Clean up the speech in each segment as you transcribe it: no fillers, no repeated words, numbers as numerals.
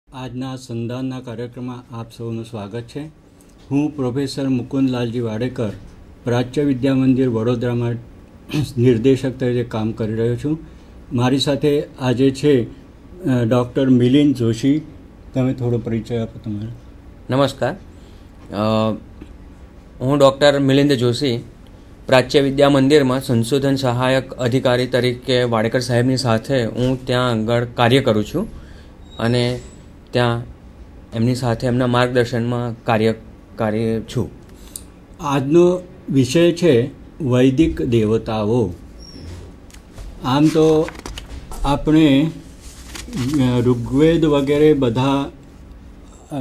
આજના સંધાનના કાર્યક્રમમાં આપ સૌનું સ્વાગત છે. હું પ્રોફેસર મુકુંદલાલજી વાડેકર પ્રાચ્ય વિદ્યા મંદિર વડોદરામાં નિર્દેશક તરીકે કામ કરી રહ્યો છું. મારી સાથે આજે છે ડૉક્ટર મિલિંદ જોશી. તમે થોડો પરિચય આપો તમારો. નમસ્કાર, હું ડૉક્ટર મિલિંદ જોશી પ્રાચ્ય વિદ્યા મંદિરમાં સંશોધન સહાયક અધિકારી તરીકે વાડેકર સાહેબની સાથે હું ત્યાં આગળ કાર્ય કરું છું અને ત્યાં એમની સાથે એમના માર્ગદર્શનમાં કાર્ય છું. આજનો વિષય છે વૈદિક દેવતાઓ. આમ તો આપણે ઋગ્વેદ વગેરે બધા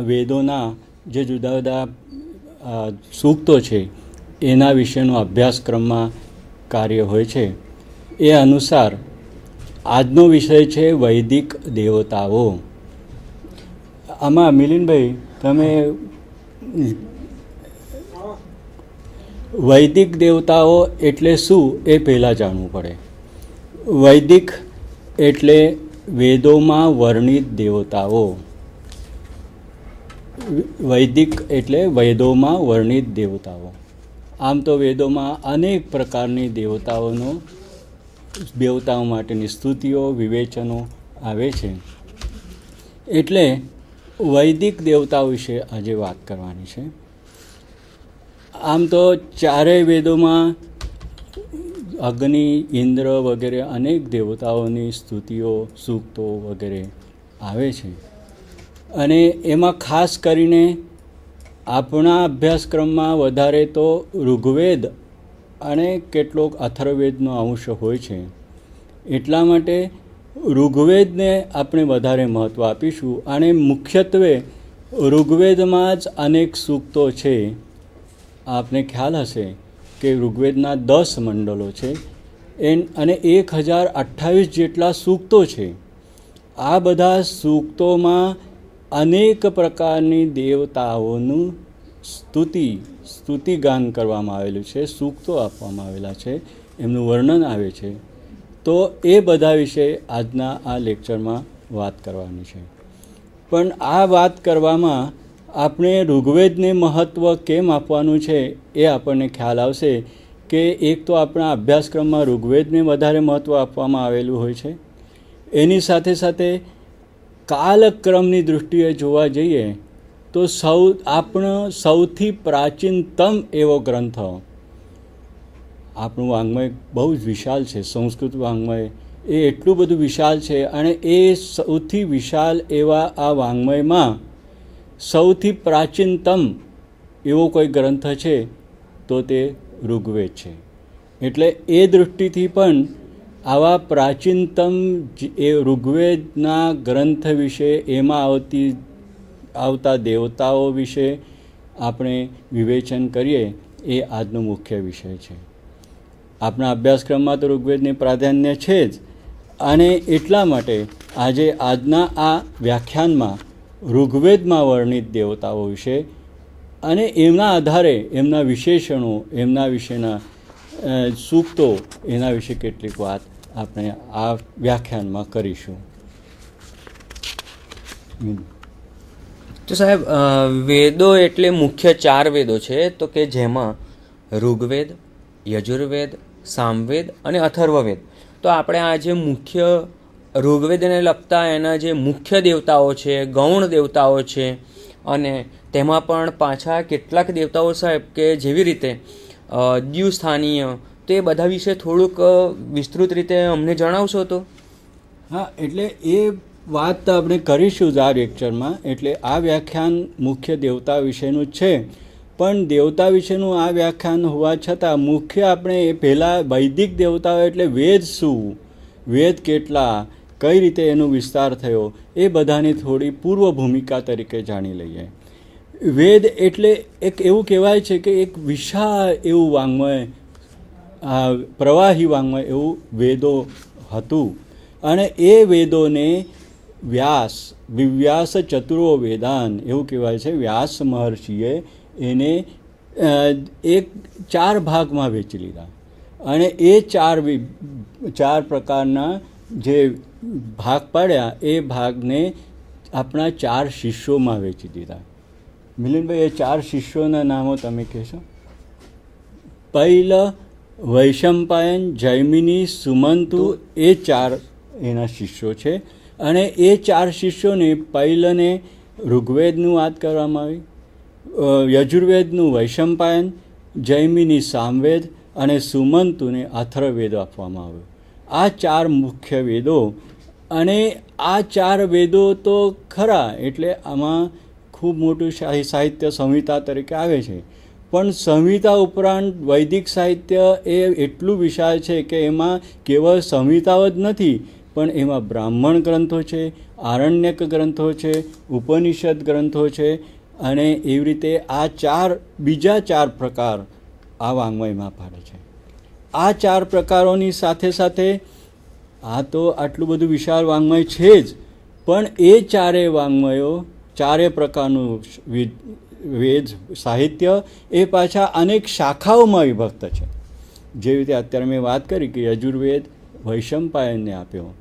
વેદોના જે જુદા જુદા સૂક્તો છે એના વિશેનો અભ્યાસક્રમમાં કાર્ય હોય છે. એ અનુસાર આજનો વિષય છે વૈદિક દેવતાઓ. આમાં મિલિંદભાઈ, તમે વૈદિક દેવતાઓ એટલે શું એ પહેલાં જાણવું પડે. વૈદિક એટલે વેદોમાં વર્ણિત દેવતાઓ. વૈદિક એટલે વેદોમાં વર્ણિત દેવતાઓ. આમ તો વેદોમાં અનેક પ્રકારની દેવતાઓ માટેની સ્તુતિઓ વિવેચનો આવે છે. એટલે વૈદિક દેવતાઓ વિશે આજે વાત કરવાની છે. આમ તો ચારેય વેદોમાં અગ્નિ, ઇન્દ્ર વગેરે અનેક દેવતાઓની સ્તુતિઓ, સૂક્તો વગેરે આવે છે. અને એમાં ખાસ કરીને આપણા અભ્યાસક્રમમાં વધારે તો ઋગ્વેદ અને કેટલોક અથર્વવેદનો અંશ હોય છે. એટલા માટે ઋગ્વેદને આપણે વધારે મહત્ત્વ આપીશું. અને મુખ્યત્વે ઋગ્વેદમાં જ અનેક સૂક્તો છે. આપને ખ્યાલ હશે કે ઋગ્વેદના 10 મંડળો છે અને 1028 જેટલા સૂક્તો છે. આ બધા સૂક્તોમાં અનેક પ્રકારની દેવતાઓનું સ્તુતિગાન કરવામાં આવેલું છે, સૂક્તો આપવામાં આવેલા છે, એમનું વર્ણન આવે છે. તો એ બધા વિશે આજના આ લેક્ચરમાં વાત કરવાની છે. પણ આ વાત કરવામાં આપણે ઋગ્વેદને મહત્ત્વ કેમ આપવાનું છે એ આપણને ખ્યાલ આવશે કે એક તો આપણા અભ્યાસક્રમમાં ઋગ્વેદને વધારે મહત્ત્વ આપવામાં આવેલું હોય છે. એની સાથે સાથે કાલક્રમની દૃષ્ટિએ જોવા જઈએ તો આપણો સૌથી પ્રાચીનતમ એવો ગ્રંથ, આપણું વાङ्મય બહુ જ વિશાળ છે. સંસ્કૃત વાङ्મય એ એટલું બધું વિશાળ છે અને એ સૌથી વિશાળ એવા આ વાङ्મયમાં સૌથી પ્રાચીનતમ એવો કોઈ ગ્રંથ છે તો તે ઋગ્વેદ છે. એટલે એ દૃષ્ટિથી પણ આવા પ્રાચીનતમ એ ઋગ્વેદના ગ્રંથ વિશે, એમાં આવતા દેવતાઓ વિશે આપણે વિવેચન કરીએ એ આજનો મુખ્ય વિષય છે. આપણા અભ્યાસક્રમમાં તો ઋગ્વેદને પ્રાધાન્ય છે જ. અને એટલા માટે આજના આ વ્યાખ્યાનમાં ઋગ્વેદમાં વર્ણિત દેવતાઓ વિશે અને એમના આધારે એમના વિશેષણો, એમના વિશેના સૂક્તો, એના વિશે કેટલીક વાત આપણે આ વ્યાખ્યાનમાં કરીશું. તો સાહેબ, વેદો એટલે મુખ્ય 4 વેદો છે તો કે જેમાં ઋગ્વેદ, યજુર્વેદ, સામવેદ અને અથર્વવેદ. તો આપણે આ જે મુખ્ય ઋગ્વેદને લગતા એના જે મુખ્ય દેવતાઓ છે, ગૌણ દેવતાઓ છે, અને તેમાં પણ પાછા કેટલાક દેવતાઓ સાહેબ કે જેવી રીતે દ્યુસ્થાનીય, તો એ બધા વિશે થોડુંક વિસ્તૃત રીતે અમને જણાવશો તો? હા, એટલે એ વાત આપણે કરીશું જ આ લેક્ચરમાં. એટલે આ વ્યાખ્યાન મુખ્ય દેવતા વિશેનું જ છે. પણ દેવતા વિશેનું આ વ્યાખ્યાન હોવા છતાં મુખ્ય આપણે એ પહેલાં વૈદિક દેવતાઓ એટલે વેદ શું, વેદ કેટલા, કઈ રીતે એનો વિસ્તાર થયો, એ બધાની થોડી પૂર્વ ભૂમિકા તરીકે જાણી લઈએ. વેદ એટલે એક એવું કહેવાય છે કે એક વિશાળ એવું વાङ्મય, પ્રવાહી વાङ्મય એવું વેદો હતું. અને એ વેદોને વિવ્યાસ ચતુરો વેદાન એવું કહેવાય છે. વ્યાસ મહર્ષિએ એને 4 ભાગમાં વહેંચી લીધા. અને એ 4 પ્રકારના જે ભાગ પાડ્યા એ ભાગને આપણા 4 શિષ્યોમાં વહેંચી દીધા. મિલિંદભાઈ, એ 4 શિષ્યોના નામો તમે કહેશો? પૈલ, વૈશંપાયન, જૈમિની, સુમંતુ, એ 4 એના શિષ્યો છે. અને એ 4 શિષ્યોને પૈલને ઋગ્વેદનું વાત કરવામાં આવી, યજુર્વેદનું વૈશંપાયન, જૈમિની સામવેદ અને સુમંતુને અથર્વવેદ આપવામાં આવ્યો. આ 4 મુખ્ય વેદો. અને આ 4 વેદો તો ખરા, એટલે આમાં ખૂબ મોટું સાહિત્ય સંહિતા તરીકે આવે છે. પણ સંહિતા ઉપરાંત વૈદિક સાહિત્ય એ એટલું વિશાળ છે કે એમાં કેવળ સંહિતાઓ જ નથી, પણ એમાં બ્રાહ્મણ ગ્રંથો છે, આરણ્યક ગ્રંથો છે, ઉપનિષદ ગ્રંથો છે. અને એવી રીતે આ બીજા 4 પ્રકાર આ વાङ्મયમાં પાડે છે. આ 4 પ્રકારોની સાથે સાથે આ તો આટલું બધું વિશાળ વાङ्મય છે જ, પણ એ 4 વાङ्મયો, 4 પ્રકારનું વેદ સાહિત્ય એ પાછા અનેક શાખાઓમાં વિભક્ત છે. જેવી રીતે અત્યારે મેં વાત કરી કે યજુર્વેદ વૈશંપાયનને આપ્યો,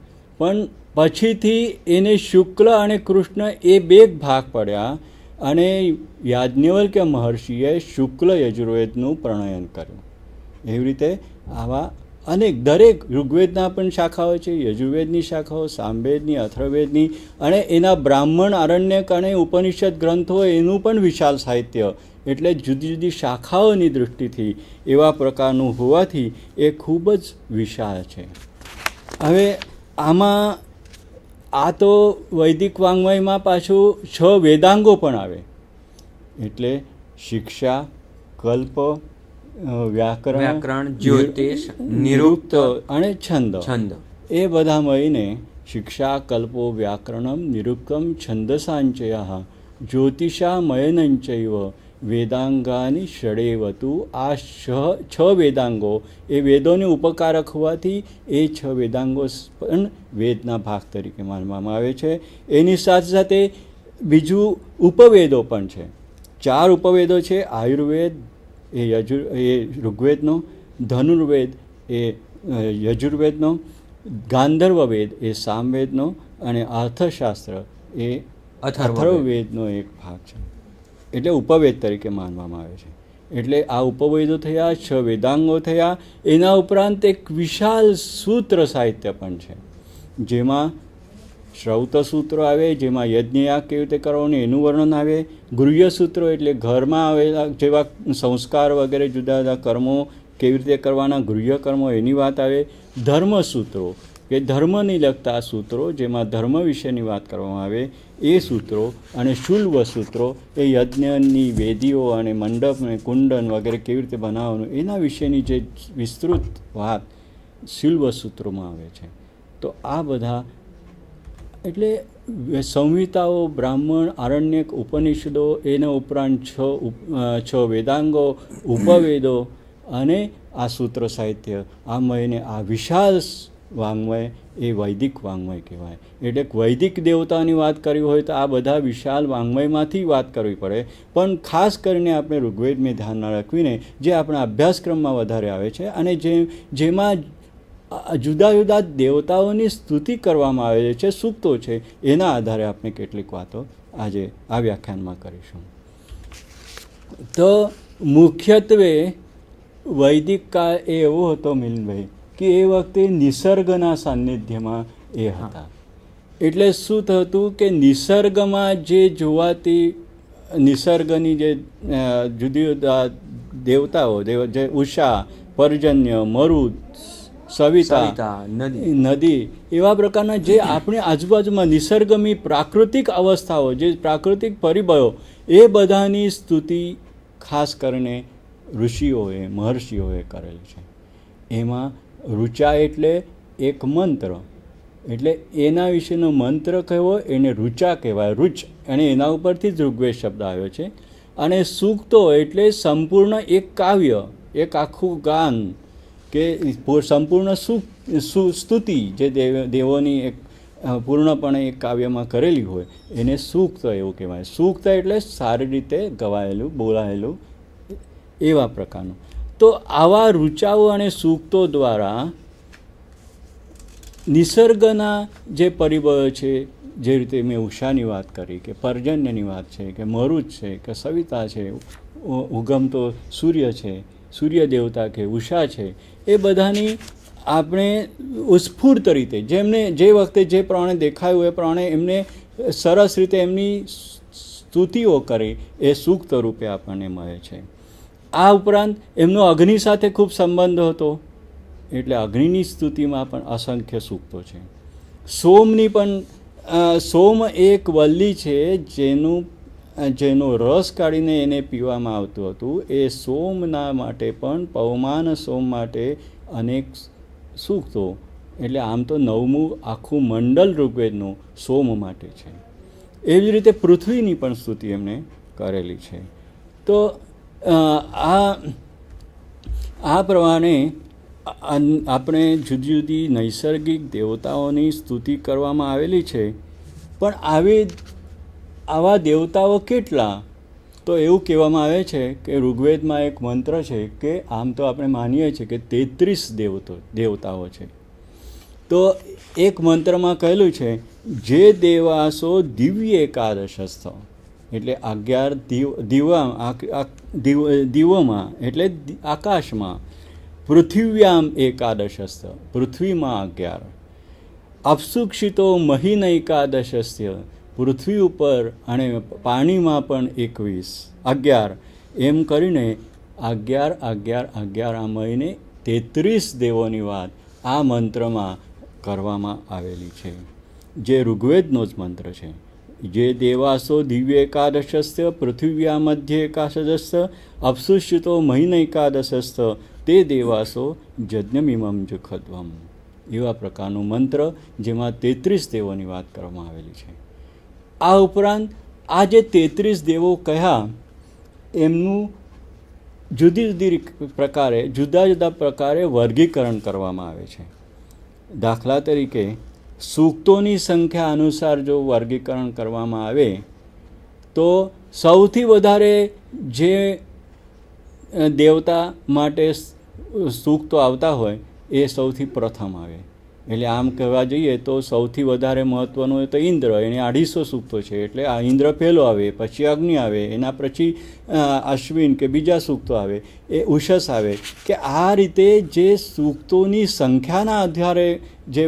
પણ પછીથી એને શુક્લ અને કૃષ્ણ એ 2 ભાગ પડ્યા. અને યાજ્ઞવલ્ક્ય મહર્ષિએ શુક્લ યજુર્વેદનું પ્રણયન કર્યું. એવી રીતે આવા અનેક દરેક ઋગ્વેદના પણ શાખાઓ છે, યજુર્વેદની શાખાઓ, સામવેદની, અથર્વવેદની, અને એના બ્રાહ્મણ, આરણ્યક અને ઉપનિષદ ગ્રંથો, એનું પણ વિશાળ સાહિત્ય. એટલે જુદી જુદી શાખાઓની દૃષ્ટિથી એવા પ્રકારનું હોવાથી એ ખૂબ જ વિશાળ છે. હવે આમાં આ તો વૈદિક વાङ्મયમાં પાછું 6 વેદાંગો પણ આવે. એટલે શિક્ષા, કલ્પ, વ્યાકરણ, જ્યોતિષ, નિરુક્ત અને છંદ. એ બધા મળીને શિક્ષા, કલ્પો, વ્યાકરણમ, નિરુક્તમ, છંદસાંચય, જ્યોતિષામયનંચૈવ વેદાંગાની ષડેવતુ. આ 6 વેદાંગો એ વેદોને ઉપકારક હોવાથી એ 6 વેદાંગો પણ વેદના ભાગ તરીકે માનવામાં આવે છે. એની સાથે સાથે બીજું ઉપવેદો પણ છે. 4 ઉપવેદો છે. આયુર્વેદ એ ઋગ્વેદનો, ધનુર્વેદ એ યજુર્વેદનો, ગાંધર્વવેદ એ સામવેદનો, અને અર્થશાસ્ત્ર એ અથર્વવેદનો એક ભાગ છે. એટલે ઉપવેદ તરીકે માનવામાં આવે છે. એટલે આ ઉપવેદો થયા, 6 વેદાંગો થયા. એના ઉપરાંત એક વિશાળ સૂત્ર સાહિત્ય પણ છે, જેમાં શ્રૌત સૂત્રો આવે, જેમાં યજ્ઞયાગ કેવી રીતે કરવાનું એનું વર્ણન આવે. ગૃહ્ય સૂત્રો એટલે ઘરમાં આવેલા જેવા સંસ્કાર વગેરે જુદા જુદા કર્મો કેવી રીતે કરવાના, ગૃહ્ય કર્મો એની વાત આવે. ધર્મસૂત્રો કે ધર્મને લગતા સૂત્રો, જેમાં ધર્મ વિશેની વાત કરવામાં આવે એ સૂત્રો. અને શુલ્વ સૂત્રો એ યજ્ઞની વેદીઓ અને મંડપ અને કુંડન વગેરે કેવી રીતે બનાવવાનું એના વિશેની જે વિસ્તૃત વાત શુલ્વ સૂત્રોમાં આવે છે. તો આ બધા એટલે સંહિતાઓ, બ્રાહ્મણ, આરણ્યક, ઉપનિષદો, એના ઉપરાંત 6 વેદાંગો, ઉપવેદો અને આ સૂત્ર સાહિત્ય, આ મળીને આ વિશાળ વાङ्મય એ વૈદિક વાङ्મય કહેવાય. એટલે વૈદિક દેવતાની વાત કરવી હોય તો આ બધા વિશાળ વાङ्મયમાંથી વાત કરવી પડે. પણ ખાસ કરીને આપણે ઋગ્વેદને ધ્યાનમાં રાખવીને જે આપણા અભ્યાસક્રમમાં વધારે આવે છે અને જેમાં જુદા જુદા દેવતાઓની સ્તુતિ કરવામાં આવે છે, સૂક્તો છે, એના આધારે આપણે કેટલીક વાતો આજે આ વ્યાખ્યાનમાં કરીશું. તો મુખ્યત્વે વૈદિક કાળ એ એવો હતો મિલનભાઈ કે એ વખતે નિસર્ગના સાનિધ્યમાં એ હતા. એટલે શું થતું કે નિસર્ગમાં જે જોવાતી નિસર્ગની જે જુદી જુદા દેવતાઓ, જે ઉષા, પર્જન્ય, મરુત, સવિતા, નદી, એવા પ્રકારના જે આપણી આજુબાજુમાં નિસર્ગમી પ્રાકૃતિક અવસ્થાઓ, જે પ્રાકૃતિક પરિબળો, એ બધાની સ્તુતિ ખાસ કરીને ઋષિઓએ, મહર્ષિઓએ કરેલી છે. એમાં ઋચા એટલે એક મંત્ર, એટલે એના વિશેનો મંત્ર કહેવો એને ઋચા કહેવાય, ઋચ, અને એના ઉપરથી જ ઋગ્વેદ શબ્દ આવ્યો છે. અને સૂક્તો એટલે સંપૂર્ણ એક કાવ્ય, એક આખું ગાન કે સંપૂર્ણ સ્તુતિ જે દેવોની એક પૂર્ણપણે એક કાવ્યમાં કરેલી હોય એને સૂક્ત એવું કહેવાય. સૂક્ત એટલે સારી રીતે ગવાયેલું, બોલાયેલું એવા પ્રકારનું. તો આવા ઋચાઓ અને સૂક્તો દ્વારા નિસર્ગના જે પરિબળો છે, જે રીતે મેં ઉષાની વાત કરી કે પર્જન્યની વાત છે કે મરુત છે કે સવિતા છે, ઉગમતો સૂર્ય છે, સૂર્ય દેવતા કે ઉષા છે, એ બધાની આપણે ઉસ્ફૂર્ત રીતે જેમને જે વખતે જે પ્રમાણે દેખાયું એ પ્રમાણે એમને સરસ રીતે એમની સ્તુતિઓ કરી એ સૂક્ત રૂપે આપણને મળે છે. આ ઉપરાંત એમનો અગ્નિ સાથે ખૂબ સંબંધ હતો એટલે અગ્નિની સ્તુતિમાં પણ અસંખ્ય સૂક્તો છે. સોમની પણ સોમ એક વલ્લી છે જેનો રસ કાઢીને એને પીવામાં આવતું હતું. એ સોમના માટે પણ પવમાન સોમ માટે અનેક સૂક્તો, એટલે આમ તો 9મું આખું મંડળ ઋગ્વેદનું સોમ માટે છે. એવી જ રીતે પૃથ્વીની પણ સ્તુતિ એમણે કરેલી છે. તો આ પ્રમાણે આપણે જુદી જુદી નૈસર્ગિક દેવતાઓની સ્તુતિ કરવામાં આવેલી છે. પણ આવા દેવતાઓ કેટલા? તો એવું કહેવામાં આવે છે કે ઋગ્વેદમાં એક મંત્ર છે કે આમ તો આપણે માનીએ છીએ કે 33 દેવતાઓ છે. તો એક મંત્રમાં કહેલું છે જે દેવાસો દિવ્ય એકાદશસ્થ, એટલે 11 દિવોમાં એટલે આકાશમાં, પૃથિવ્યામ એકાદશસ્થ, પૃથ્વીમાં 11, અપસુક્ષિતો મહિન એકાદશસ્ય, પૃથ્વી ઉપર અને પાણીમાં પણ 11, એમ કરીને 11 આ મહિને 33 દેવોની વાત આ મંત્રમાં કરવામાં આવેલી છે, જે ઋગ્વેદનો જ મંત્ર છે. જે દેવાસો દિવ્ય એકાદશસ્ય, પૃથિવ્યા મધ્ય એકાદશસ્ય, અપસુષ્યતો મહિન એકાદશસ્થ, તે દેવાસો યજ્ઞમિમમ જુખદ્વમ. એવા પ્રકારનું મંત્ર જેમાં 33 દેવોની વાત કરવામાં આવેલી છે. આ ઉપરાંત આ જે 33 દેવો કહ્યા એમનું જુદા જુદા પ્રકારે વર્ગીકરણ કરવામાં આવે છે. દાખલા તરીકે સૂક્તોની સંખ્યા અનુસાર જો વર્ગીકરણ કરવામાં આવે તો સૌથી વધારે જે દેવતા માટે સૂક્તો આવતા હોય એ સૌથી પ્રથમ આવે. એટલે આમ કહેવા જઈએ તો સૌથી વધારે મહત્ત્વનું હોય તો ઇન્દ્ર, એને 250 સૂક્તો છે, એટલે આ ઇન્દ્ર પહેલો આવે, પછી અગ્નિ આવે, એના પછી અશ્વિન કે બીજા સૂક્તો આવે, એ ઉષસ આવે. કે આ રીતે જે સૂક્તોની સંખ્યાના આધારે જે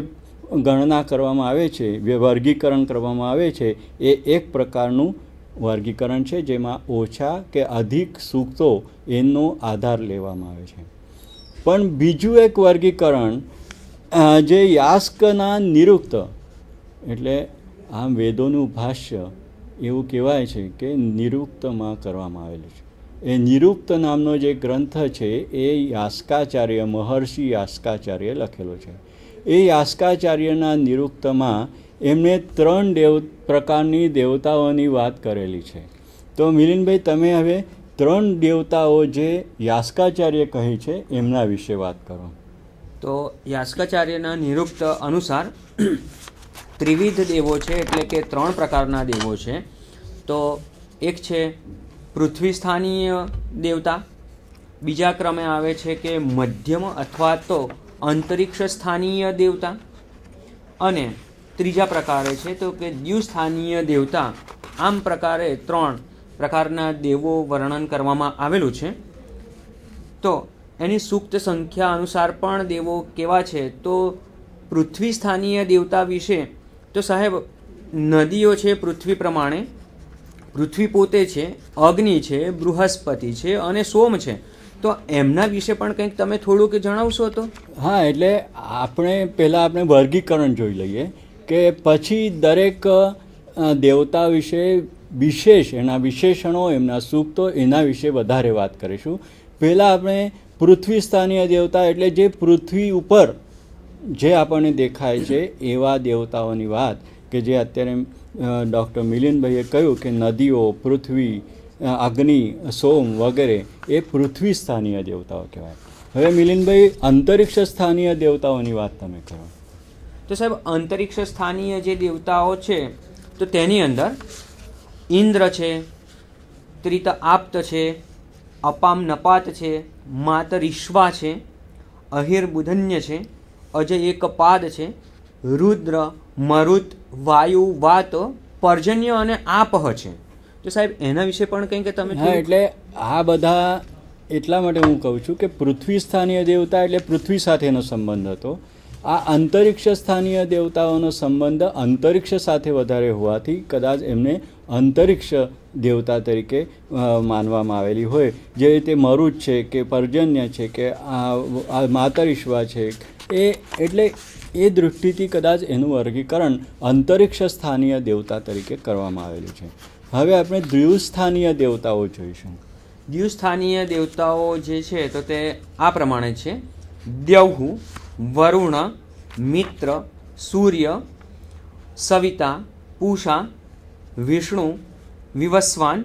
ગણના કરવામાં આવે છે, વર્ગીકરણ કરવામાં આવે છે, એ એક પ્રકારનું વર્ગીકરણ છે જેમાં ઓછા કે અધિક સૂક્તો એનો આધાર લેવામાં આવે છે. પણ બીજું એક વર્ગીકરણ જે યાસ્કના નિરુક્ત, એટલે આમ વેદોનું ભાષ્ય એવું કહેવાય છે કે નિરુક્તમાં કરવામાં આવેલું છે. એ નિરુક્ત નામનો જે ગ્રંથ છે એ યાસ્કાચાર્ય, મહર્ષિ યાસ્કાચાર્ય લખેલો છે. એ યાસ્કાચાર્યના નિરુક્તમાં એમણે 3 પ્રકારની દેવતાઓની વાત કરેલી છે. તો મિલિંદભાઈ, તમે હવે 3 દેવતાઓ જે યાસ્કાચાર્ય કહી છે એમના વિશે વાત કરો. તો યાસ્કાચાર્યના નિરુક્ત અનુસાર ત્રિવિધ દેવો છે, એટલે કે 3 પ્રકારના દેવો છે. તો એક છે પૃથ્વી સ્થાનીય દેવતા, બીજા ક્રમે આવે છે કે મધ્યમ અથવા તો અંતરિક્ષ સ્થાનીય દેવતા, અને ત્રીજા પ્રકારે છે તો કે દ્યુસ્થાનીય દેવતા. આમ પ્રકારે 3 પ્રકારના દેવો વર્ણન કરવામાં આવેલું છે. તો એની સૂક્ત સંખ્યા અનુસાર પણ દેવો કેવા છે? તો પૃથ્વી સ્થાનીય દેવતા વિશે તો સાહેબ નદીઓ છે પૃથ્વી પ્રમાણે, પૃથ્વી પોતે છે, અગ્નિ છે, બૃહસ્પતિ છે અને સોમ છે. તો એમના વિશે પણ કંઈક તમે થોડુંક જણાવશો તો? હા, એટલે આપણે વર્ગીકરણ જોઈ લઈએ કે પછી દરેક દેવતા વિશે વિશેષ, એના વિશેષણો, એમના સૂક્તો, એના વિશે વધારે વાત કરીશું. પહેલાં આપણે પૃથ્વી સ્થાનીય દેવતા, એટલે જે પૃથ્વી ઉપર જે આપણને દેખાય છે એવા દેવતાઓની વાત, કે જે અત્યારે ડૉક્ટર મિલિંદભાઈએ કહ્યું કે નદીઓ, પૃથ્વી, અગ્નિ, સોમ વગેરે એ પૃથ્વી સ્થાનીય દેવતાઓ કહેવાય. હવે મિલિંદભાઈ, અંતરિક્ષ સ્થાનીય દેવતાઓની વાત તમે કરો. તો સાહેબ અંતરિક્ષ સ્થાનીય જે દેવતાઓ છે તો તેની અંદર ઇન્દ્ર છે, ત્રિત આપ્ત છે, અપામ નપાત છે, માતરિશ્વા છે, અહિર બુધન્ય છે, અજય એકપાદ છે, રુદ્ર, મરુત, વાયુ, વાત, પર્જન્ય અને આપહ છે. તો સાહેબ એના વિશે પણ કંઈક તમે હા, એટલે આ બધા એટલા માટે હું કહું છું કે પૃથ્વી સ્થાનીય દેવતા એટલે પૃથ્વી સાથેનો સંબંધ હતો. આ અંતરિક્ષ સ્થાનીય દેવતાઓનો સંબંધ અંતરિક્ષ સાથે વધારે હોવાથી કદાચ એમને અંતરિક્ષ દેવતા તરીકે માનવામાં આવેલી હોય. જે રીતે મરુત છે કે પર્જન્ય છે કે આ માતરિશ્વા છે, એટલે એ દૃષ્ટિથી કદાચ એનું વર્ગીકરણ અંતરિક્ષ સ્થાનીય દેવતા તરીકે કરવામાં આવેલું છે. હવે આપણે દ્વિસ્થાનીય દેવતાઓ જોઈશું. દ્વિસ્થાનીય દેવતાઓ જે છે તો તે આ પ્રમાણે છે: દ્યૌઃ, વરુણ, મિત્ર, સૂર્ય, સવિતા, પૂષા, વિષ્ણુ, વિવસ્વાન,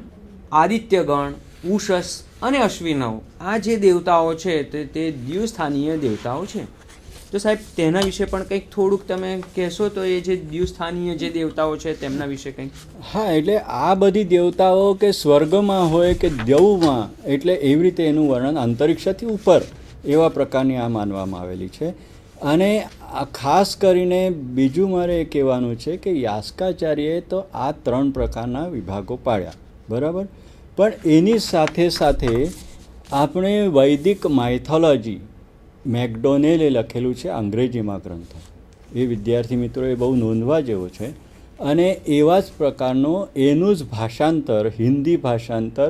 આદિત્યગણ, ઉષસ અને અશ્વિનવ. આ જે દેવતાઓ છે તે દ્વિસ્થાનીય દેવતાઓ છે. તો સાહેબ તેના વિશે પણ કંઈક થોડુંક તમે કહેશો તો એ જે દ્વિસ્થાનીય જે દેવતાઓ છે તેમના વિશે કંઈક? હા, એટલે આ બધી દેવતાઓ કે સ્વર્ગમાં હોય કે દ્યૌમાં, એટલે એવી રીતે એનું વર્ણન અંતરિક્ષથી ઉપર એવા પ્રકારની આ માનવામાં આવેલી છે. અને ખાસ કરીને બીજું મારે એ કહેવાનું છે કે યાસ્કાચાર્યએ તો આ 3 પ્રકારના વિભાગો પાડ્યા, બરાબર. પણ એની સાથે સાથે આપણે વૈદિક માઇથોલોજી મેકડોનેલે લખેલું છે અંગ્રેજીમાં ગ્રંથ, એ વિદ્યાર્થી મિત્રોએ બહુ નોંધવા જેવો છે. અને એવા જ પ્રકારનો એનું જ ભાષાંતર, હિન્દી ભાષાંતર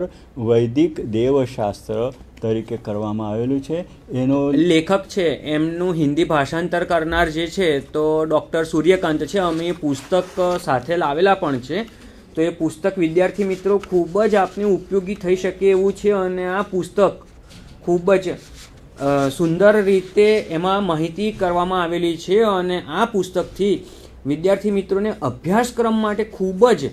વૈદિક દેવશાસ્ત્ર તરીકે કરવામાં આવેલું છે. એનો લેખક છે એમનું હિન્દી ભાષાંતર કરનાર જે છે તો ડૉક્ટર સૂર્યકાંત છે. અમે એ પુસ્તક સાથે લાવેલા પણ છે. તો એ પુસ્તક વિદ્યાર્થી મિત્રો ખૂબ જ આપને ઉપયોગી થઈ શકે એવું છે. અને આ પુસ્તક ખૂબ જ સુંદર રીતે એમાં માહિતી કરવામાં આવેલી છે. અને આ પુસ્તકથી વિદ્યાર્થી મિત્રોને અભ્યાસક્રમ માટે ખૂબ જ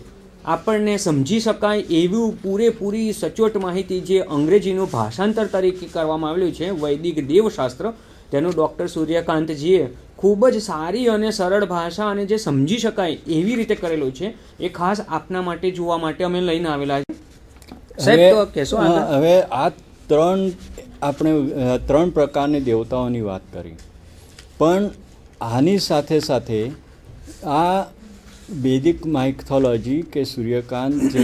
આપણને સમજી શકાય એવું પૂરેપૂરી સચોટ માહિતી જે અંગ્રેજીનું ભાષાંતર તરીકે કરવામાં આવેલું છે વૈદિક દેવશાસ્ત્ર, તેનું ડૉક્ટર સૂર્યકાંતજીએ ખૂબ જ સારી અને સરળ ભાષા અને જે સમજી શકાય એવી રીતે કરેલું છે. એ ખાસ આપના માટે જોવા માટે અમે લઈને આવેલા છે. સાહેબ તો કહેશો હવે આ 3 પ્રકારની દેવતાઓની વાત કરી, પણ આની સાથે સાથે આ વૈદિક માઇથોલોજી કે સૂર્યકાંત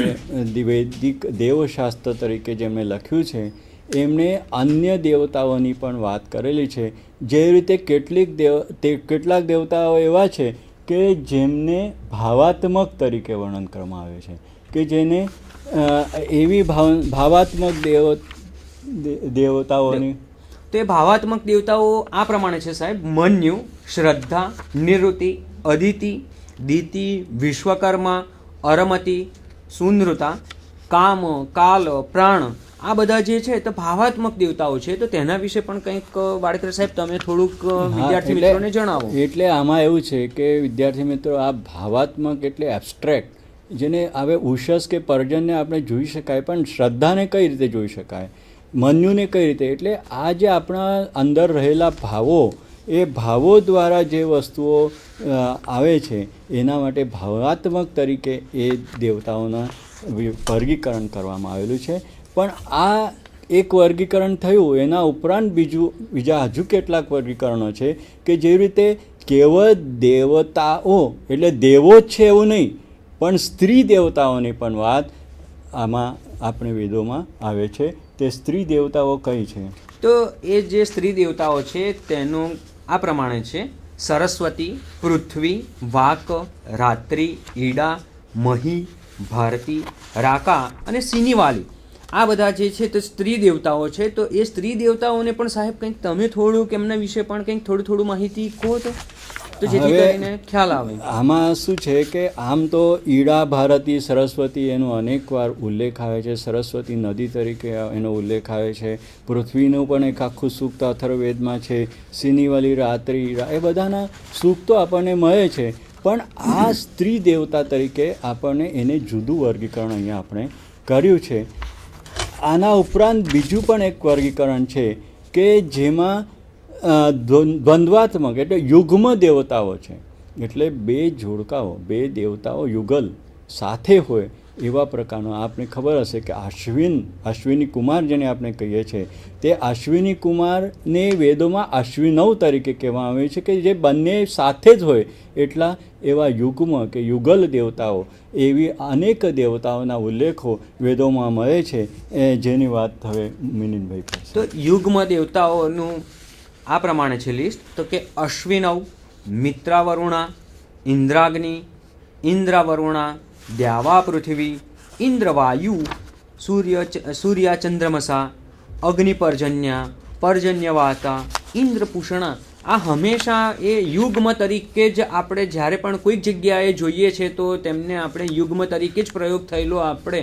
જે વૈદિક દેવશાસ્ત્ર તરીકે જેમણે લખ્યું છે એમણે અન્ય દેવતાઓની પણ વાત કરેલી છે. જે રીતે કેટલાક દેવતાઓ એવા છે કે જેમને ભાવાત્મક તરીકે વર્ણન કરવામાં આવે છે, કે જેને એવી ભાવાત્મક દેવતાઓની તે ભાવાત્મક દેવતાઓ આ પ્રમાણે છે સાહેબ: મન્યુ, શ્રદ્ધા, નિવૃત્તિ, અદિતિ, દિતિ, વિશ્વકર્મા, અરમતિ, સુનૃતા, કામ, કાલ, પ્રાણ. આ બધા જે છે તો ભાવાત્મક દેવતાઓ છે. તો તેના વિશે પણ કંઈક વાડકર સાહેબ તમે થોડુંક વિદ્યાર્થી મિત્રોને જણાવો. એટલે આમાં એવું છે કે વિદ્યાર્થી મિત્રો આ ભાવાત્મક એટલે એબ્સ્ટ્રેક્ટ, જેને હવે ઉષસ કે પર્જનને આપણે જોઈ શકાય, પણ શ્રદ્ધાને કઈ રીતે જોઈ શકાય, મન્યુને કઈ રીતે, એટલે આ જે આપણા અંદર રહેલા ભાવો, એ ભાવો દ્વારા જે વસ્તુઓ આવે છે એના માટે ભાવાત્મક તરીકે એ દેવતાઓના વર્ગીકરણ કરવામાં આવેલું છે. પણ આ એક વર્ગીકરણ થયું, એના ઉપરાંત બીજા હજુ કેટલાક વર્ગીકરણો છે કે જે રીતે કેવળ દેવતાઓ એટલે દેવો જ છે એવું નહીં, પણ સ્ત્રી દેવતાઓની પણ વાત આમાં આપણે વેદોમાં આવે છે. તે સ્ત્રી દેવતાઓ કઈ છે? તો એ જે સ્ત્રી દેવતાઓ છે તેનું આ પ્રમાણે છે: સરસ્વતી, પૃથ્વી, વાક, રાત્રિ, ઈડા, મહી, ભારતી, રાકા અને સિનિવાલી. આ બધા જે છે તે સ્ત્રી દેવતાઓ છે. તો એ સ્ત્રી દેવતાઓને પણ સાહેબ કંઈક તમે થોડુંક એમના વિશે પણ કંઈક થોડું માહિતી કહો તો જેથી કરીને ખ્યાલ આવે. આમાં શું છે કે આમ તો ઈડા, ભારતી, સરસ્વતી એનો અનેકવાર ઉલ્લેખ આવે છે. સરસ્વતી નદી તરીકે એનો ઉલ્લેખ આવે છે. પૃથ્વીનું પણ એક આખું સૂક્ત અથર્વવેદમાં છે. સિનિવાલી, રાત્રિ, એ બધાના સૂક્તો આપણને મળે છે. પણ આ સ્ત્રી દેવતા તરીકે આપણને એને જુદું વર્ગીકરણ અહીંયા આપણે કર્યું છે. આના ઉપરાંત બીજું પણ એક વર્ગીકરણ છે કે જેમાં દ્વંદ્વાત્મક એટલે યુગ્મ દેવતાઓ છે. એટલે બે જોડકાઓ, બે દેવતાઓ યુગલ સાથે હોય એવા પ્રકારનો આપને ખબર હશે કે અશ્વિની કુમાર જેને આપણે કહીએ છીએ તે અશ્વિની કુમારને વેદોમાં અશ્વિનવ તરીકે કહેવામાં આવે છે કે જે બંને સાથે જ હોય એટલા એવા યુગ્મ કે યુગલ દેવતાઓ એવી અનેક દેવતાઓના ઉલ્લેખો વેદોમાં મળે છે જેની વાત હવે મિલિંદભાઈ કરશે. તો યુગ્મ દેવતાઓનું આ પ્રમાણે છે લિસ્ટ. તો કે અશ્વિનવ, મિત્રાવરુણા, ઇન્દ્રાગ્નિ, ઇન્દ્રાવરુણા, દ્યાવા પૃથ્વી, ઇન્દ્રવાયુ, સૂર્યા ચંદ્રમસા, અગ્નિપર્જન્યા, પર્જન્યવાતા, ઇન્દ્રપૂષણા. આ હંમેશા એ યુગ્મ તરીકે જ આપણે જ્યારે પણ કોઈક જગ્યાએ જોઈએ છે તો તેમને આપણે યુગ્મ તરીકે જ પ્રયોગ થયેલો આપણે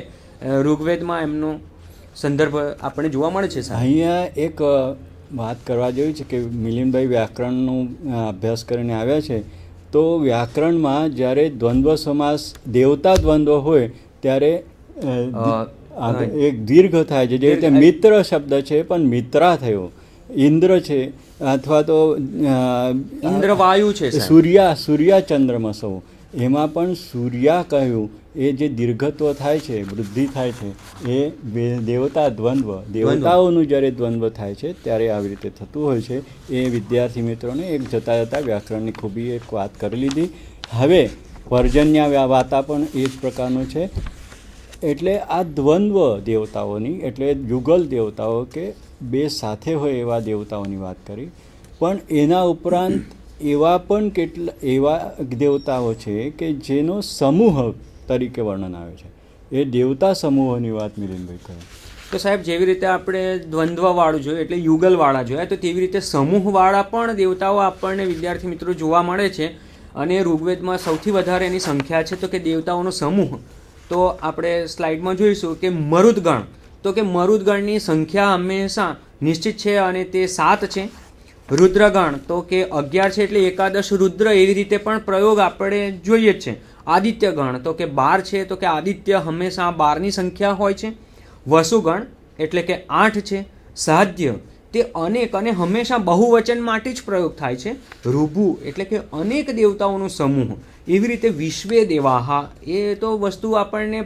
ઋગ્વેદમાં એમનો સંદર્ભ આપણે જોવા મળે છે. અહીંયા એક વાત કરવા જેવી છે કે મિલિંદભાઈ વ્યાકરણનું અભ્યાસ કરીને આવ્યા છે. તો વ્યાકરણમાં જ્યારે દ્વંદ્વ સમાસ દેવતા દ્વંદ્વ હોય ત્યારે એક દીર્ઘ થાય છે. જે રીતે મિત્ર શબ્દ છે પણ મિત્રા થયો, ઇન્દ્ર છે અથવા તો ઇન્દ્રવાયુ છે, સૂર્યા ચંદ્રમસો એમાં પણ સૂર્યા કહ્યું એ જે દીર્ઘત્વ થાય છે, વૃદ્ધિ થાય છે એ દેવતા દ્વંદ્વ દેવતાઓનું જ્યારે દ્વંદ્વ થાય છે ત્યારે આવી રીતે થતું હોય છે. એ વિદ્યાર્થી મિત્રોને એક જતાં વ્યાકરણની ખૂબી એક વાત કરી લીધી. હવે પર્જન્યા વાતા પણ એ જ પ્રકારનું છે. એટલે આ દ્વંદ્વ દેવતાઓની એટલે યુગલ દેવતાઓ કે બે સાથે હોય એવા દેવતાઓની વાત કરી. પણ એના ઉપરાંત એવા પણ કેટલા એવા દેવતાઓ છે કે જેનો સમૂહ તરીકે વર્ણન આવે છે. એ દેવતા સમૂહોની વાત મિલિંદભાઈ કરે. તો સાહેબ જેવી રીતે આપણે દ્વંદ્વવાળું જોઈએ એટલે યુગલવાળા જોયા, તો તેવી રીતે સમૂહવાળા પણ દેવતાઓ આપણને વિદ્યાર્થી મિત્રો જોવા મળે છે. અને ઋગ્વેદમાં સૌથી વધારે એની સંખ્યા છે તો કે દેવતાઓનો સમૂહ. તો આપણે સ્લાઇડમાં જોઈશું કે મરુદગણ. તો કે મરુદગણની સંખ્યા હંમેશા નિશ્ચિત છે અને તે 7 છે. રુદ્રગણ તો કે 11 છે એટલે એકાદશ રુદ્ર એવી રીતે પણ પ્રયોગ આપણે જોઈએ જ છે. આદિત્યગણ તો કે 12 છે, તો કે આદિત્ય હંમેશા 12ની સંખ્યા હોય છે. વસુગણ એટલે કે 8 છે. સાધ્ય તે અનેક અને હંમેશા બહુવચન માટે જ પ્રયોગ થાય છે. ઋભુ એટલે કે અનેક દેવતાઓનો સમૂહ. એવી રીતે વિશ્વે દેવાહા એ તો વસ્તુ આપણને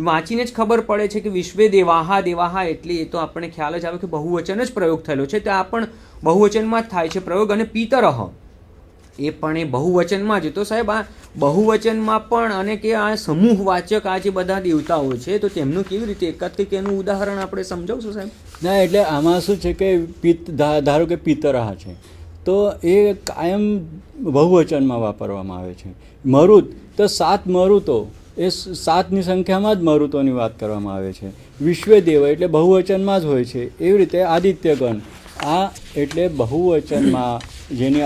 વાંચીને જ ખબર પડે છે કે વિશ્વે દેવાહા એટલે એ તો આપણને ખ્યાલ જ આવે કે બહુવચન જ પ્રયોગ થયેલો છે. તો આ પણ બહુવચનમાં જ થાય છે પ્રયોગ. અને પિતરહ એ પણ એ બહુવચનમાં જ. તો સાહેબ આ બહુવચનમાં પણ અને કે આ સમૂહવાચક આ જે બધા દેવતાઓ છે તો તેમનું કેવી રીતે એકાદ કંઈક એનું ઉદાહરણ આપણે સમજાવશો સાહેબ? ના, એટલે આમાં શું છે કે ધારો કે પિતરાહ છે તો એ કાયમ બહુવચનમાં વાપરવામાં આવે છે. મરુત તો 7 મરુતો, એ 7ની સંખ્યામાં જ મરુતોની વાત કરવામાં આવે છે. વિશ્વદેવ એટલે બહુવચનમાં જ હોય છે. એવી રીતે આદિત્યગણ આ એટલે બહુવચનમાં જેની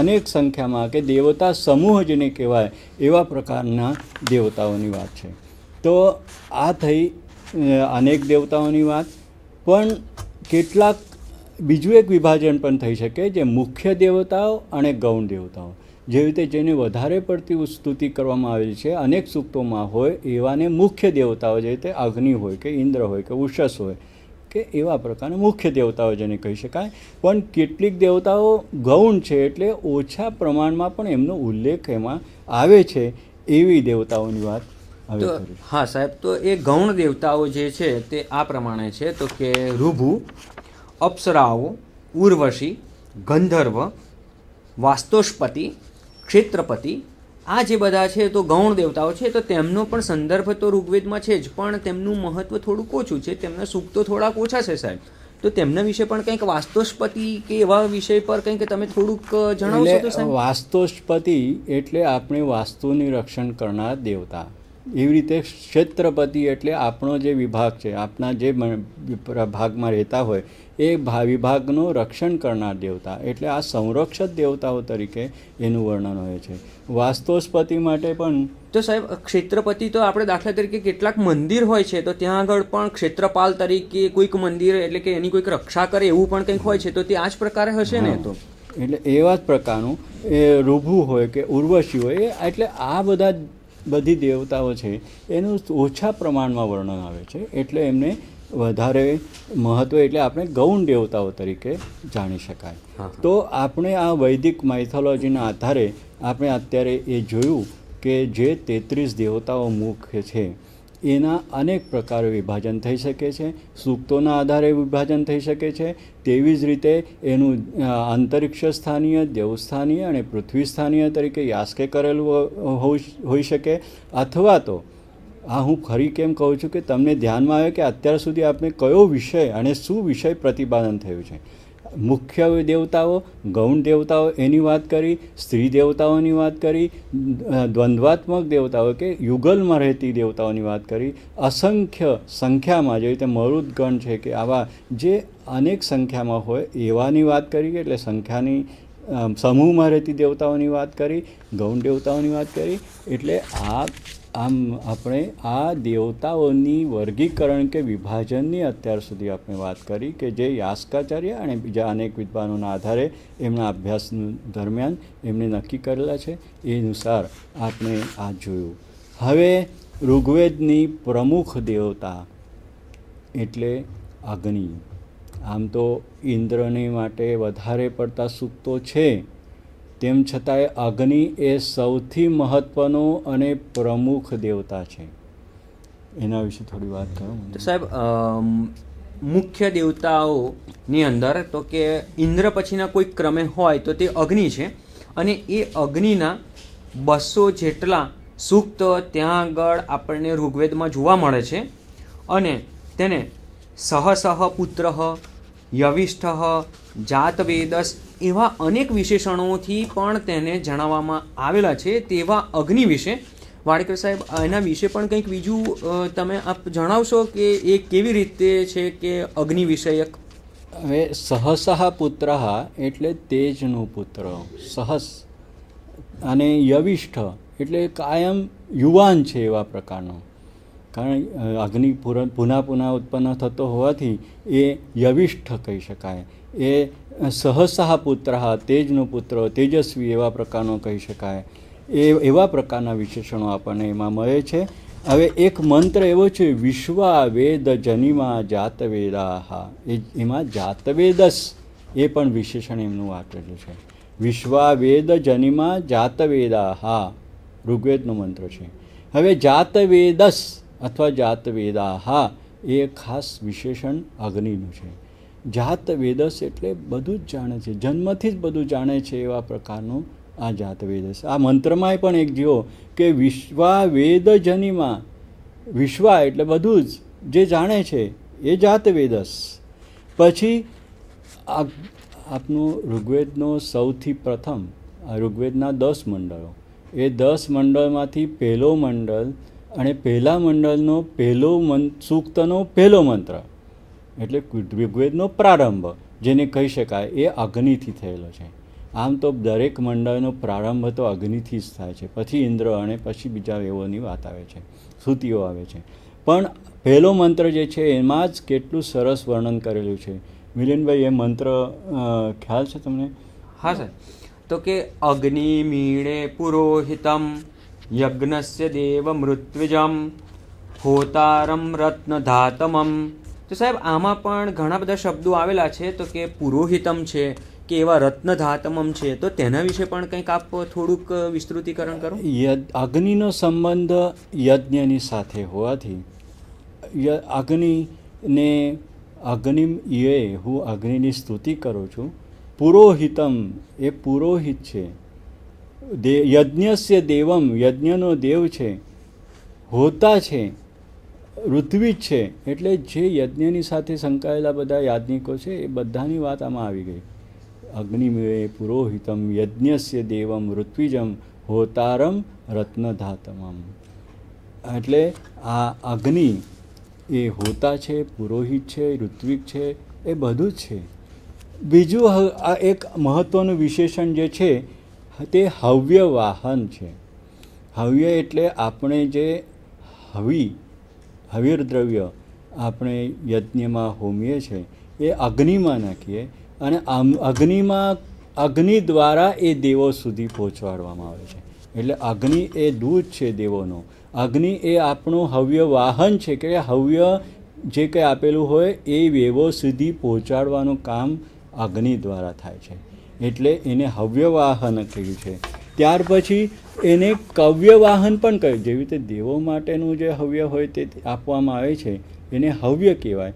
અનેક સંખ્યામાં કે દેવતા સમૂહ જેને કહેવાય એવા પ્રકારના દેવતાઓની વાત છે. તો આ થઈ અનેક દેવતાઓની વાત. પણ કેટલાક બીજું એક વિભાજન પણ થઈ શકે જે મુખ્ય દેવતાઓ અને ગૌણ દેવતાઓ. જેવી રીતે જેને વધારે પડતી સ્તુતિ કરવામાં આવેલી છે અનેક સૂક્તોમાં હોય એવાને મુખ્ય દેવતાઓ, જે રીતે અગ્નિ હોય કે ઇન્દ્ર હોય કે ઉષસ હોય કે એવા પ્રકારના મુખ્ય દેવતાઓ જેને કહી શકાય. પણ કેટલીક દેવતાઓ ગૌણ છે એટલે ઓછા પ્રમાણમાં પણ એમનો ઉલ્લેખ એમાં આવે છે એવી દેવતાઓની વાત હવે કરી. હા સાહેબ, તો એ ગૌણ દેવતાઓ જે છે તે આ પ્રમાણે છે. તો કે ઋભુ, અપ્સરાઓ, ઉર્વશી, ગંધર્વ, વાસ્તોષ્પતિ, ક્ષેત્રપતિ, આ જે બધા છે તો ગૌણ દેવતાઓ છે. તો તેમનો પણ સંદર્ભ તો ઋગ્વેદમાં છે જ, પણ તેમનું મહત્વ થોડુંક ઓછું છે. તેમના સૂક્તો થોડાક ઓછા છે સાહેબ. તો તેમના વિશે પણ કંઈક વાસ્તોષ્પતિ કે એવા વિષય પર કંઈક તમે થોડુંક જણાવશો તો સાહેબ? વાસ્તોષ્પતિ એટલે આપણે વાસ્તુની રક્ષણ કરનાર દેવતા. એવી રીતે ક્ષેત્રપતિ એટલે આપણો જે વિભાગ છે, આપણા જે ભાગમાં રહેતા હોય એ વિભાગનું રક્ષણ કરનાર દેવતા. એટલે આ સંરક્ષક દેવતાઓ તરીકે એનું વર્ણન હોય છે. વાસ્તોષ્પતિ માટે પણ તો સાહેબ ક્ષેત્રપતિ તો આપણે દાખલા તરીકે કેટલાક મંદિર હોય છે તો ત્યાં આગળ પણ ક્ષેત્રપાલ તરીકે કોઈક મંદિર એટલે કે એની કોઈક રક્ષા કરે એવું પણ કંઈક હોય છે. તો તે આ જ પ્રકારે હશે ને? તો એટલે એવા જ પ્રકારનું એ ઋભુ હોય કે ઉર્વશી હોય એટલે આ બધી દેવતાઓ છે એનું ઓછા પ્રમાણમાં વર્ણન આવે છે. એટલે એમને વધારે મહત્ત્વ એટલે આપણે ગૌણ દેવતાઓ તરીકે જાણી શકાય. તો આપણે આ વૈદિક માઇથોલોજીના આધારે આપણે અત્યારે એ જોયું કે જે 33 દેવતાઓ મુખ્ય છે એના અનેક પ્રકારે વિભાજન થઈ શકે છે. સૂક્તોના આધારે વિભાજન થઈ શકે છે. તેવી જ રીતે એનું અંતરિક્ષ સ્થાનીય, દેવસ્થાનીય અને પૃથ્વી સ્થાનીય તરીકે યાસ્કે કરેલું હોઈ શકે. અથવા તો હું ફરી કેમ કહું છું કે તમને ધ્યાનમાં આવે કે અત્યાર સુધી આપણે કયો વિષય અને શું વિષય પ્રતિપાદન થયું છે. મુખ્ય દેવતાઓ, ગૌણ દેવતાઓ એની વાત કરી, સ્ત્રી દેવતાઓની વાત કરી, દ્વંદ્વાત્મક દેવતાઓ કે યુગલમાં રહેતી દેવતાઓની વાત કરી, અસંખ્ય સંખ્યામાં જે રીતે મરુદ ગણ છે કે આવા જે અનેક સંખ્યામાં હોય એવાની વાત કરી. એટલે સંખ્યાની સમૂહમાં રહેતી દેવતાઓની વાત કરી, ગૌણ દેવતાઓની વાત કરી. એટલે આમ આપણે આ દેવતાઓની વર્ગીકરણ કે વિભાજનની અત્યાર સુધી આપણે વાત કરી કે જે યાસ્કાચાર્ય અને બીજા અનેક વિદ્વાનોના આધારે એમના અભ્યાસ દરમિયાન એમને નક્કી કરેલા છે. એ અનુસાર આપણે આ જોયું. હવે ઋગ્વેદની પ્રમુખ દેવતા એટલે અગ્નિ. આમ તો ઇન્દ્રને માટે વધારે પડતા સૂક્તો છે, તેમ છતાંય અગ્નિ એ સૌથી મહત્ત્વનો અને પ્રમુખ દેવતા છે. એના વિશે થોડી વાત કરો. તો સાહેબ, મુખ્ય દેવતાઓની અંદર તો કે ઇન્દ્ર પછીના કોઈ ક્રમે હોય તો તે અગ્નિ છે. અને એ અગ્નિના 200 જેટલા સૂક્ત ત્યાં આગળ આપણને ઋગ્વેદમાં જોવા મળે છે. અને તેને સહ પુત્ર, યવિષ્ઠ, જાતવેદસ એવા અનેક વિશેષણોથી પણ તેને જણાવવામાં આવેલા છે. તેવા અગ્નિ વિશે વાડેકર સાહેબ, એના વિશે પણ કંઈક બીજું તમે આપ જણાવશો કે એ કેવી રીતે છે કે અગ્નિ વિષયક? હવે સહસઃ પુત્ર એટલે તેજનો પુત્ર, સહસ. અને યવિષ્ઠ એટલે કાયમ યુવાન છે એવા પ્રકારનો. કારણ અગ્નિ પુનઃ ઉત્પન્ન થતો હોવાથી એ યવિષ્ઠ કહી શકાય. એ સહસઃ પુત્ર, તેજનો પુત્ર, તેજસ્વી એવા પ્રકારનો કહી શકાય. એવા પ્રકારના વિશેષણો આપણને એમાં મળે છે. હવે એક મંત્ર એવો છે, વિશ્વા વેદ જનિમા જાતવેદાહ. એમાં જાતવેદસ એ પણ વિશેષણ એમનું વાપરેલું છે. વિશ્વા વેદ જનિમા જાતવેદાહ ઋગ્વેદનો મંત્ર છે. હવે જાતવેદસ અથવા જાતવેદાહ એ ખાસ વિશેષણ અગ્નિનું છે. જાતવેદસ એટલે બધું જ જાણે છે, જન્મથી જ બધું જાણે છે એવા પ્રકારનું આ જાતવેદસ. આ મંત્રમાંય પણ એક જુઓ કે વિશ્વા વેદ જનિમા. વિશ્વા એટલે બધું જ જે જાણે છે એ જાતવેદસ. પછી આપનું ઋગ્વેદનો સૌથી પ્રથમ ઋગ્વેદના 10 મંડળો, એ 10 મંડળમાંથી પહેલો મંડળ અને પહેલા મંડળનો પહેલો સૂક્તનો પહેલો મંત્ર એટલે ઋગ્વેદનો પ્રારંભ જેને કહી શકાય એ અગ્નિથી થયેલો છે. આમ તો દરેક મંડળનો પ્રારંભ તો અગ્નિથી જ થાય છે. પછી ઇન્દ્ર અને પછી બીજા દેવોની વાત આવે છે, શ્રુતિઓ આવે છે. પણ પહેલો મંત્ર જે છે એમાં જ કેટલું સરસ વર્ણન કરેલું છે. મિલિંદભાઈ, એ મંત્ર ખ્યાલ છે તમને? હા સર. તો કે અગ્નિ મીણે પુરોહિતમ યજ્ઞસ્ય દેવ મૃત્વિજમ હોતારમ રત્નધાતમમ. તો સાહેબ, આમાં પણ ઘણા બધા શબ્દો આવેલા છે. તો કે પુરોહિતમ છે કે એવા રત્નધાતમમ છે. તો તેના વિશે પણ કંઈક આપ થોડુંક વિસ્તૃતિકરણ કરો. અગ્નિનો સંબંધ યજ્ઞની સાથે હોવાથી હું અગ્નિની સ્તુતિ કરું છું. પુરોહિતમ એ પુરોહિત છે. યજ્ઞસ્ય દેવમ યજ્ઞનો દેવ છે. હોતા છે ઋત્વિજ છે. એટલે જે યજ્ઞની સાથે સંકળાયેલા બધા યાજ્ઞિકો છે એ બધાની વાત આમાં આવી ગઈ. અગ્નિમેય પુરોહિતમ યજ્ઞસ્ય દેવમ ઋત્વિજમ હોતારમ રત્નધાતમમ. એટલે આ અગ્નિ એ હોતા છે, પુરોહિત છે, ઋત્વિક છે, એ બધું જ છે. બીજું આ એક મહત્ત્વનું વિશેષણ જે છે તે હવ્ય વાહન છે. હવ્ય એટલે આપણે જે હવિર દ્રવ્ય આપણે યજ્ઞમાં હોમીએ છીએ એ અગ્નિમાં નાખીએ અને અગ્નિ દ્વારા એ દેવો સુધી પહોંચાડવામાં આવે છે. એટલે અગ્નિ એ દૂત છે દેવોનો. અગ્નિ એ આપણું હવ્ય વાહન છે કે હવ્ય જે કંઈ આપેલું હોય એ દેવો સુધી પહોંચાડવાનું કામ અગ્નિ દ્વારા થાય છે. એટલે એને હવ્ય વાહન કહ્યું છે. ત્યાર પછી એને કવ્ય વાહન પણ કહ્યું. જેવી રીતે દેવો માટેનું જે હવ્ય હોય તે આપવામાં આવે છે એને હવ્ય કહેવાય.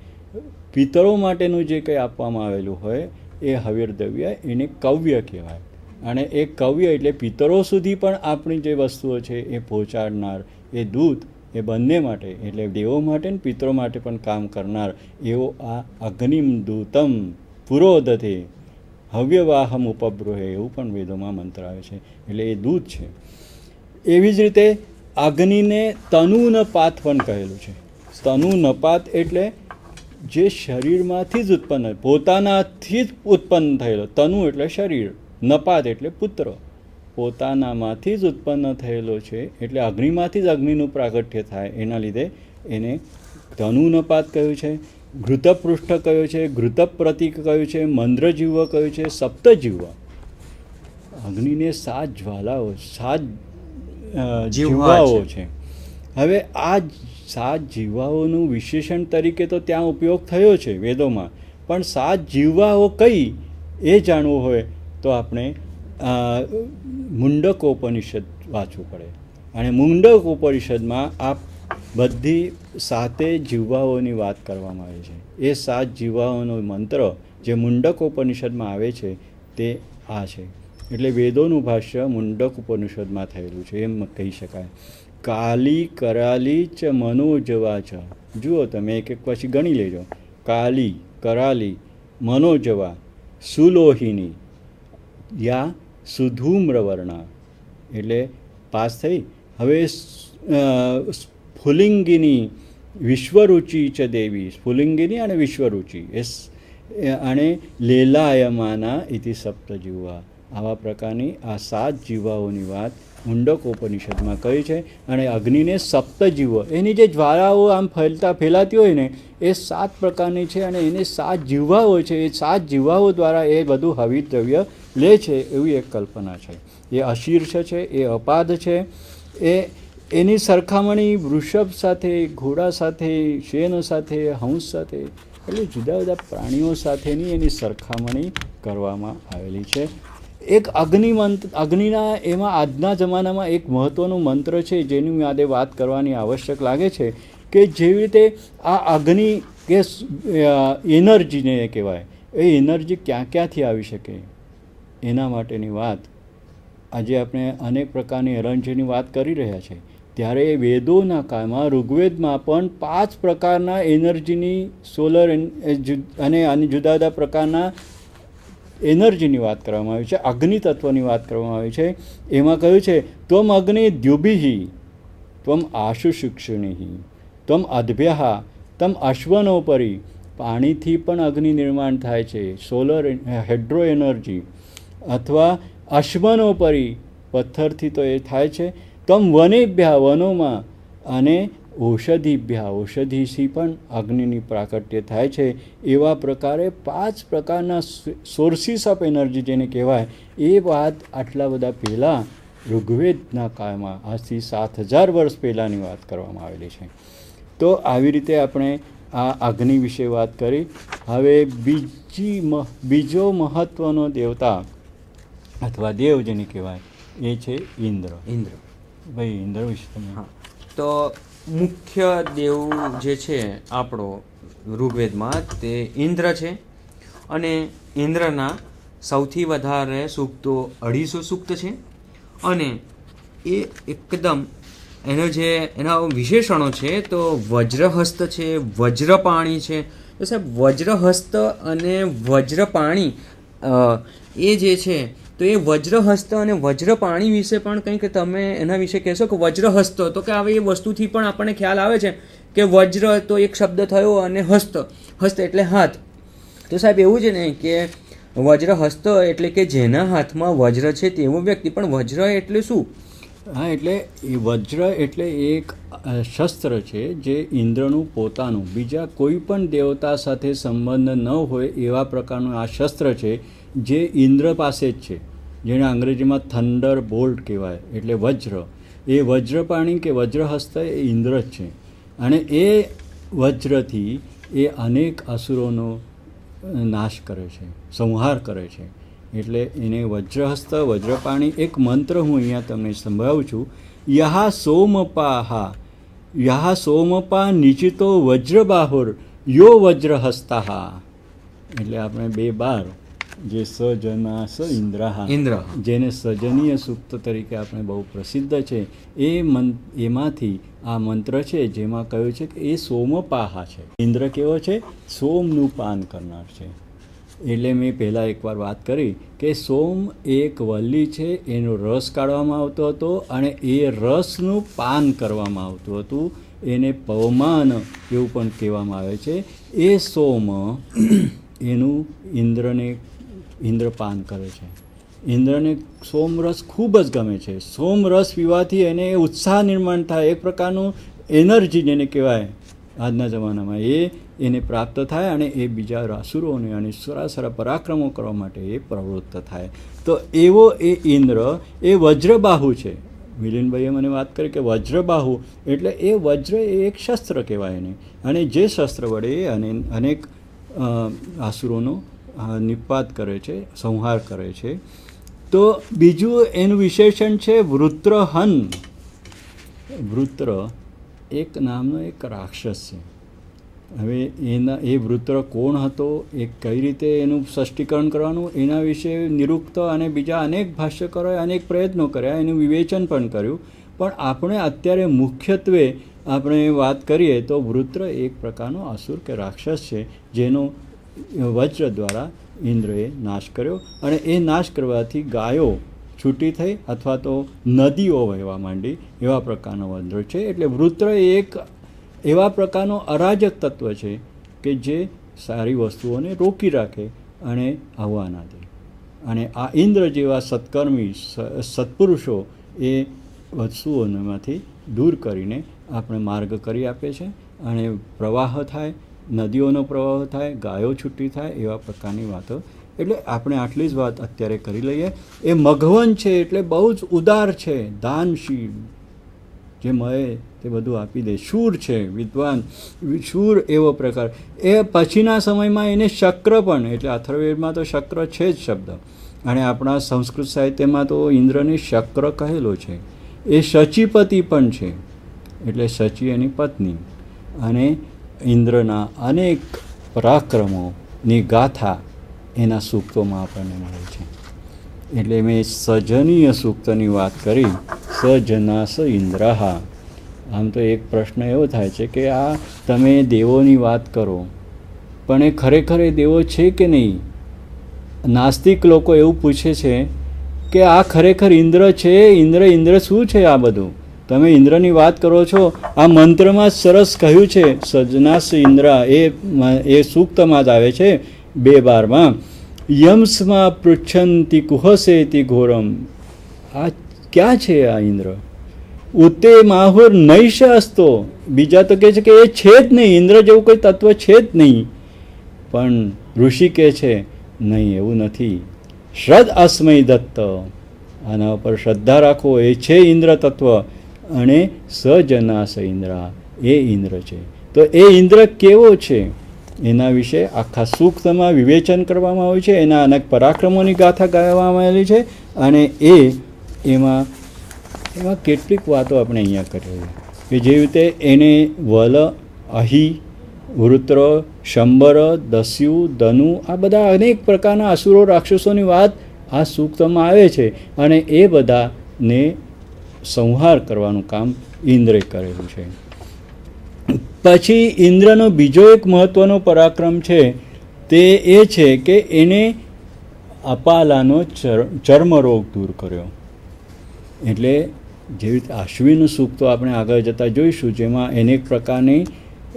પિતરો માટેનું જે કંઈ આપવામાં આવેલું હોય એ હવ્ય દ્રવ્ય એને કવ્ય કહેવાય. અને એ કવ્ય એટલે પિતરો સુધી પણ આપણી જે વસ્તુઓ છે એ પહોંચાડનાર એ દૂત એ બંને માટે એટલે દેવો માટે ને પિતરો માટે પણ કામ કરનાર એવો આ અગ્નિમ દૂતમ પુરોદતે હવ્યવાહમ ઉપબ્રુહે એવું પણ વેદોમાં મંત્ર આવે છે. એટલે એ દૂત છે. એવી જ રીતે અગ્નિને તનુનપાત પણ કહેલું છે. તનુનપાત એટલે જે શરીરમાંથી જ ઉત્પન્ન પોતાનાથી જ ઉત્પન્ન થયેલો. તનુ એટલે શરીર, નપાત એટલે પુત્ર. પોતાનામાંથી જ ઉત્પન્ન થયેલો છે એટલે અગ્નિમાંથી જ અગ્નિનું પ્રાગટ્ય થાય. એના લીધે એને તનુનપાત કહ્યું છે. ઘૃતપૃષ્ઠ કહ્યું છે, ઘૃતપ પ્રતિક કહ્યું છે, મંદ્રજીવ કહ્યું છે, સપ્તજીવ. અગ્નિને 7 જ્વાલાઓ 7 જીવાઓ છે. હવે આ 7 જીવાઓનું વિશેષણ તરીકે તો ત્યાં ઉપયોગ થયો છે વેદોમાં, પણ 7 જીવાઓ કઈ એ જાણવું હોય તો આપણે મુંડકોપનિષદ વાંચવું પડે. અને મુંડકોપનિષદમાં આ બધી 7 જીવાઓની વાત કરવામાં આવે છે. એ 7 જીવાઓનો મંત્ર જે મુંડકોપનિષદમાં આવે છે તે આ છે. એટલે વેદોનું ભાષ્ય મુંડકોપનિષદમાં થયેલું છે એમ કહી શકાય. કાલી કરાલી ચ મનોજવા ચ. જુઓ તમે એક એક પછી ગણી લેજો. કાલી, કરાલી, મનોજવા, સુલોહિની, યા સુધૂમ્રવર્ણા એટલે પાસ થઈ. હવે સ્ફુલિંગિની વિશ્વરુચિ ચ દેવી. સ્ફુલિંગિની અને વિશ્વરુચિ અને લેલાયમાના ઇતિ સપ્તજીવા. આવા પ્રકારની આ 7 જીવાઓની વાત મુંડકોપનિષદમાં કહી છે. અને અગ્નિને સપ્તજીવો એની જે જ્વાળાઓ આમ ફેલાતી હોય ને એ 7 પ્રકારની છે. અને એને 7 જીવાઓ છે. એ 7 જીવાઓ દ્વારા એ બધું હવિત દ્રવ્ય લે છે એવી એક કલ્પના છે. એ અશીર્ષ છે, એ અપાદ છે. એની સરખામણી વૃષભ સાથે, ઘોડા સાથે, શેન સાથે, હંસ સાથે એટલે જુદા જુદા પ્રાણીઓ સાથેની એની સરખામણી કરવામાં આવેલી છે. એક અગ્નિના એમાં આજના જમાનામાં એક મહત્ત્વનો મંત્ર છે જેની યાદે વાત કરવાની આવશ્યક લાગે છે કે જેવી રીતે આ અગ્નિ કે એનર્જીને કહેવાય, એ એનર્જી ક્યાં ક્યાંથી આવી શકે એના માટેની વાત આજે આપણે અનેક પ્રકારની એનર્જીની વાત કરી રહ્યા છે. ત્યારે વેદોના કાળમાં ઋગ્વેદમાં પણ 5 પ્રકારના એનર્જીની સોલર અને જુદા જુદા પ્રકારના એનર્જીની વાત કરવામાં આવી છે. અગ્નિ તત્વની વાત કરવામાં આવી છે. એમાં કહ્યું છે ત્વમ અગ્નિ દ્યુભિઃ ત્વમ આશુ શિક્ષુનિઃ ત્વમ અદ્ભ્યઃ તમ અશ્વનોપરી. પાણીથી પણ અગ્નિ નિર્માણ થાય છે, સોલર હાઇડ્રો એનર્જી, અથવા અશ્વનોપરી પથ્થરથી તો એ થાય છે. તમ વનેભ્યા વનોમાં, અને ઔષધિભ્યા ઔષધિથી પણ અગ્નિની પ્રાકટ્ય થાય છે. એવા પ્રકારે 5 પ્રકારના સોર્સિસ ઓફ એનર્જી જેને કહેવાય એ વાત આટલા બધા પહેલાં ઋગ્વેદના કાળમાં આજથી 7000 વર્ષ પહેલાંની વાત કરવામાં આવેલી છે. તો આવી રીતે આપણે આ અગ્નિ વિશે વાત કરી. હવે બીજો મહત્ત્વનો દેવતા અથવા દેવ જેને કહેવાય એ છે ઇન્દ્ર. ભાઈ ઇન્દ્ર વિશે તમે. હા, તો મુખ્ય દેવ જે છે આપણો ઋગ્વેદમાં તે ઇન્દ્ર છે. અને ઇન્દ્રના સૌથી વધારે સૂક્તો 250 સૂક્ત છે. અને એ એકદમ એના વિશેષણો છે તો વજ્રહસ્ત છે, વજ્રપાણી છે. તો સાહેબ વજ્રહસ્ત અને વજ્રપાણી એ જે છે તો એ વજ્રહસ્ત અને વજ્રપાણી વિશે પણ કંઈક તમે એના વિશે કહેશો કે વજ્રહસ્ત તો કે હવે એ વસ્તુથી પણ આપણને ખ્યાલ આવે છે કે વજ્ર તો એક શબ્દ થયો અને હસ્ત એટલે હાથ. તો સાહેબ એવું છે ને કે વજ્રહસ્ત એટલે કે જેના હાથમાં વજ્ર છે તેવો વ્યક્તિ. પણ વજ્ર એટલે શું? હા, એટલે એ વજ્ર એટલે એક શસ્ત્ર છે જે ઇન્દ્રનું પોતાનું, બીજા કોઈ પણ દેવતા સાથે સંબંધ ન હોય એવા પ્રકારનું આ શસ્ત્ર છે જે ઇન્દ્ર પાસે જ છે, જેને અંગ્રેજીમાં થંડર બોલ્ટ કહેવાય. એટલે વજ્ર એ વજ્રપાણી કે વજ્રહસ્ત એ ઇન્દ્ર જ છે. અને એ વજ્રથી એ અનેક અસુરોનો નાશ કરે છે, સંહાર કરે છે. એટલે એને વજ્રહસ્ત વજ્રપાણી એક મંત્ર હું અહીંયા તમને સંભળાવું છું. યહ સોમપા નિચિતો વજ્રબાહુર યો વજ્રહસ્તા. એટલે આપણે 2:12 જે સજનાસ ઇન્દ્ર જેને સજનીય સૂક્ત તરીકે આપણે બહુ પ્રસિદ્ધ છે એમાંથી આ મંત્ર છે જેમાં કહ્યું છે કે એ સોમપાહા છે. ઇન્દ્ર કેવો છે? સોમનું પાન કરનાર છે. એટલે મેં પહેલાં એકવાર વાત કરી કે સોમ એક વલ્લી છે, એનો રસ કાઢવામાં આવતો હતો અને એ રસનું પાન કરવામાં આવતું હતું. એને પવમાન એવું પણ કહેવામાં આવે છે. એ સોમ એનું ઇન્દ્રપાન કરે છે. ઇન્દ્રને સોમરસ ખૂબ જ ગમે છે. સોમરસ પીવાથી એને ઉત્સાહ નિર્માણ થાય, એક પ્રકારનું એનર્જી જેને કહેવાય આજના જમાનામાં એને પ્રાપ્ત થાય અને એ બીજા અસુરોને અને સારા પરાક્રમો કરવા માટે એ પ્રવૃત્ત થાય. તો એવો એ ઇન્દ્ર એ વજ્રબાહુ છે. મિલિંદભાઈએ મને વાત કરી કે વજ્રબાહુ એટલે એ વજ્ર એ એક શસ્ત્ર કહેવાય એને, અને જે શસ્ત્ર વડે એ અનેક આસુરોનો નિપાત કરે છે, સંહાર કરે છે. તો બીજું એનું વિશેષણ છે વૃત્રહન. વૃત્ર એક નામનો એક રાક્ષસ છે. હવે એ વૃત્ર કોણ હતો, એ કઈ રીતે એનું સ્પષ્ટીકરણ કરવાનું, એના વિશે નિરુક્ત અને બીજા અનેક ભાષ્યકારોએ અનેક પ્રયત્નો કર્યા, એનું વિવેચન પણ કર્યું. પણ આપણે અત્યારે મુખ્યત્વે આપણે વાત કરીએ તો વૃત્ર એક પ્રકારનો અસુર કે રાક્ષસ છે જેનો વજ્ર દ્વારા ઇન્દ્રએ નાશ કર્યો. અને એ નાશ કરવાથી ગાયો છૂટી થઈ અથવા તો નદીઓ વહેવા માંડી, એવા પ્રકારનો વજ્ર છે. એટલે વૃત્ર એક એવા પ્રકારનો અરાજક તત્વ છે કે જે સારી વસ્તુઓને રોકી રાખે અને આવવા ના દે. અને આ ઇન્દ્ર જેવા સત્કર્મી સત્પુરુષો એ વસ્તુઓમાંથી દૂર કરીને આપણે માર્ગ કરી આપે છે અને પ્રવાહ થાય, નદીઓનો પ્રવાહ થાય, ગાયો છૂટી થાય, એવા પ્રકારની વાતો. એટલે આપણે આટલી જ વાત અત્યારે કરી લઈએ. એ મઘવન છે એટલે બહુ જ ઉદાર છે, દાનશીલ, જે મળે તે બધું આપી દે. શૂર છે, વિદ્વાન, શૂર એવો પ્રકાર. એ પછીના સમયમાં એને શક્ર પણ, એટલે અથર્વવેદમાં તો શક્ર છે જ શબ્દ, અને આપણા સંસ્કૃત સાહિત્યમાં તો ઇન્દ્રને શક્ર કહેલો છે. એ શચીપતિ પણ છે, એટલે શચી એની પત્ની. અને ઇન્દ્રના અનેક પરાક્રમોની ગાથા એના સૂક્તોમાં આપણને મળે છે. એટલે મેં સજનીય સૂક્તની વાત કરી. સજનાસ ઇન્દ્રહા. આમ તો એક પ્રશ્ન એવો થાય છે કે આ તમે દેવોની વાત કરો, પણ એ ખરેખર એ દેવો છે કે નહીં? નાસ્તિક લોકો એવું પૂછે છે કે આ ખરેખર ઇન્દ્ર છે? ઇન્દ્ર શું છે આ બધું? તમે ઇન્દ્રની વાત કરો છો, આ મંત્રમાં સરસ કહ્યું છે સજનાસ ઇન્દ્ર, એ સૂક્તમાં જ આવે છે 2:12માં. યમ્સમાં પૃચ્છંતિ કુહસેતિ ઘોરમ. આ ક્યાં છે આ ઇન્દ્ર? ઉતે માહુર નૈશ અસ્તો. બીજા તો કહે છે કે એ છે જ નહીં, ઇન્દ્ર જેવું કોઈ તત્વ છે જ નહીં. પણ ઋષિ કહે છે નહીં, એવું નથી. શ્રદ્ધ અસ્મય દત્ત. આના ઉપર શ્રદ્ધા રાખો, એ છે ઇન્દ્ર તત્વ. અને સજનાસ ઇન્દ્રા, એ ઇન્દ્ર છે. તો એ ઇન્દ્ર કેવો છે એના વિશે આખા સૂક્તમાં વિવેચન કરવામાં આવ્યું છે. એના અનેક પરાક્રમોની ગાથા ગાવામાં આવેલી છે. અને એમાં કેટલીક વાતો આપણે અહીંયા કરીએ કે જે રીતે એને વલ, અહી, વૃત્ર, શંબર, દસ્યુ, ધનુ, આ બધા અનેક પ્રકારના અસુરો રાક્ષસોની વાત આ સૂક્તમાં આવે છે. અને એ બધાને સંહાર કરવાનું કામ ઇન્દ્રે કરેલું છે. પછી ઇન્દ્રનો બીજો એક મહત્ત્વનો પરાક્રમ છે, તે એ છે કે એને અપાલાનો ચર્મરોગ દૂર કર્યો. એટલે જેવી રીતે અશ્વિન સૂક્તો આપણે આગળ જતાં જોઈશું, જેમાં અનેક પ્રકારની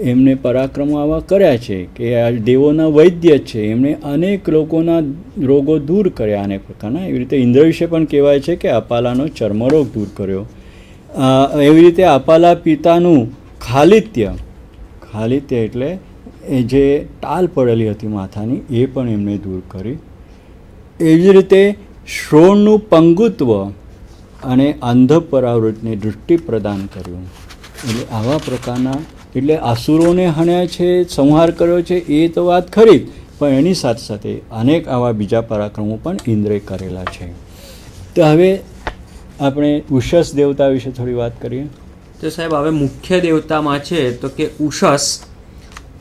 એમને પરાક્રમો આવા કર્યા છે કે આ દેવોના વૈદ્ય છે, એમણે અનેક લોકોના રોગો દૂર કર્યા અનેક પ્રકારના. એવી રીતે ઇન્દ્ર વિશે પણ કહેવાય છે કે અપાલાનો ચર્મરોગ દૂર કર્યો. એવી રીતે અપાલા પિતાનું ખાલિત્ય એટલે એ જે ટાલ પડેલી હતી માથાની, એ પણ એમણે દૂર કરી. એવી જ રીતે શ્રોણનું પંગુત્વ અને અંધ પરાવૃત્તને દૃષ્ટિ પ્રદાન કર્યું. એટલે આવા પ્રકારના, એટલે અસુરોને હણ્યા છે, સંહાર કર્યો છે, એ તો વાત ખરી, પણ એની સાથે સાથે અનેક આવા બીજા પરાક્રમો પણ ઇન્દ્રે કરેલા છે. તો હવે આપણે ઉષસ દેવતા વિશે થોડી વાત કરીએ. તો સાહેબ હવે મુખ્ય દેવતામાં છે તો કે ઉષસ,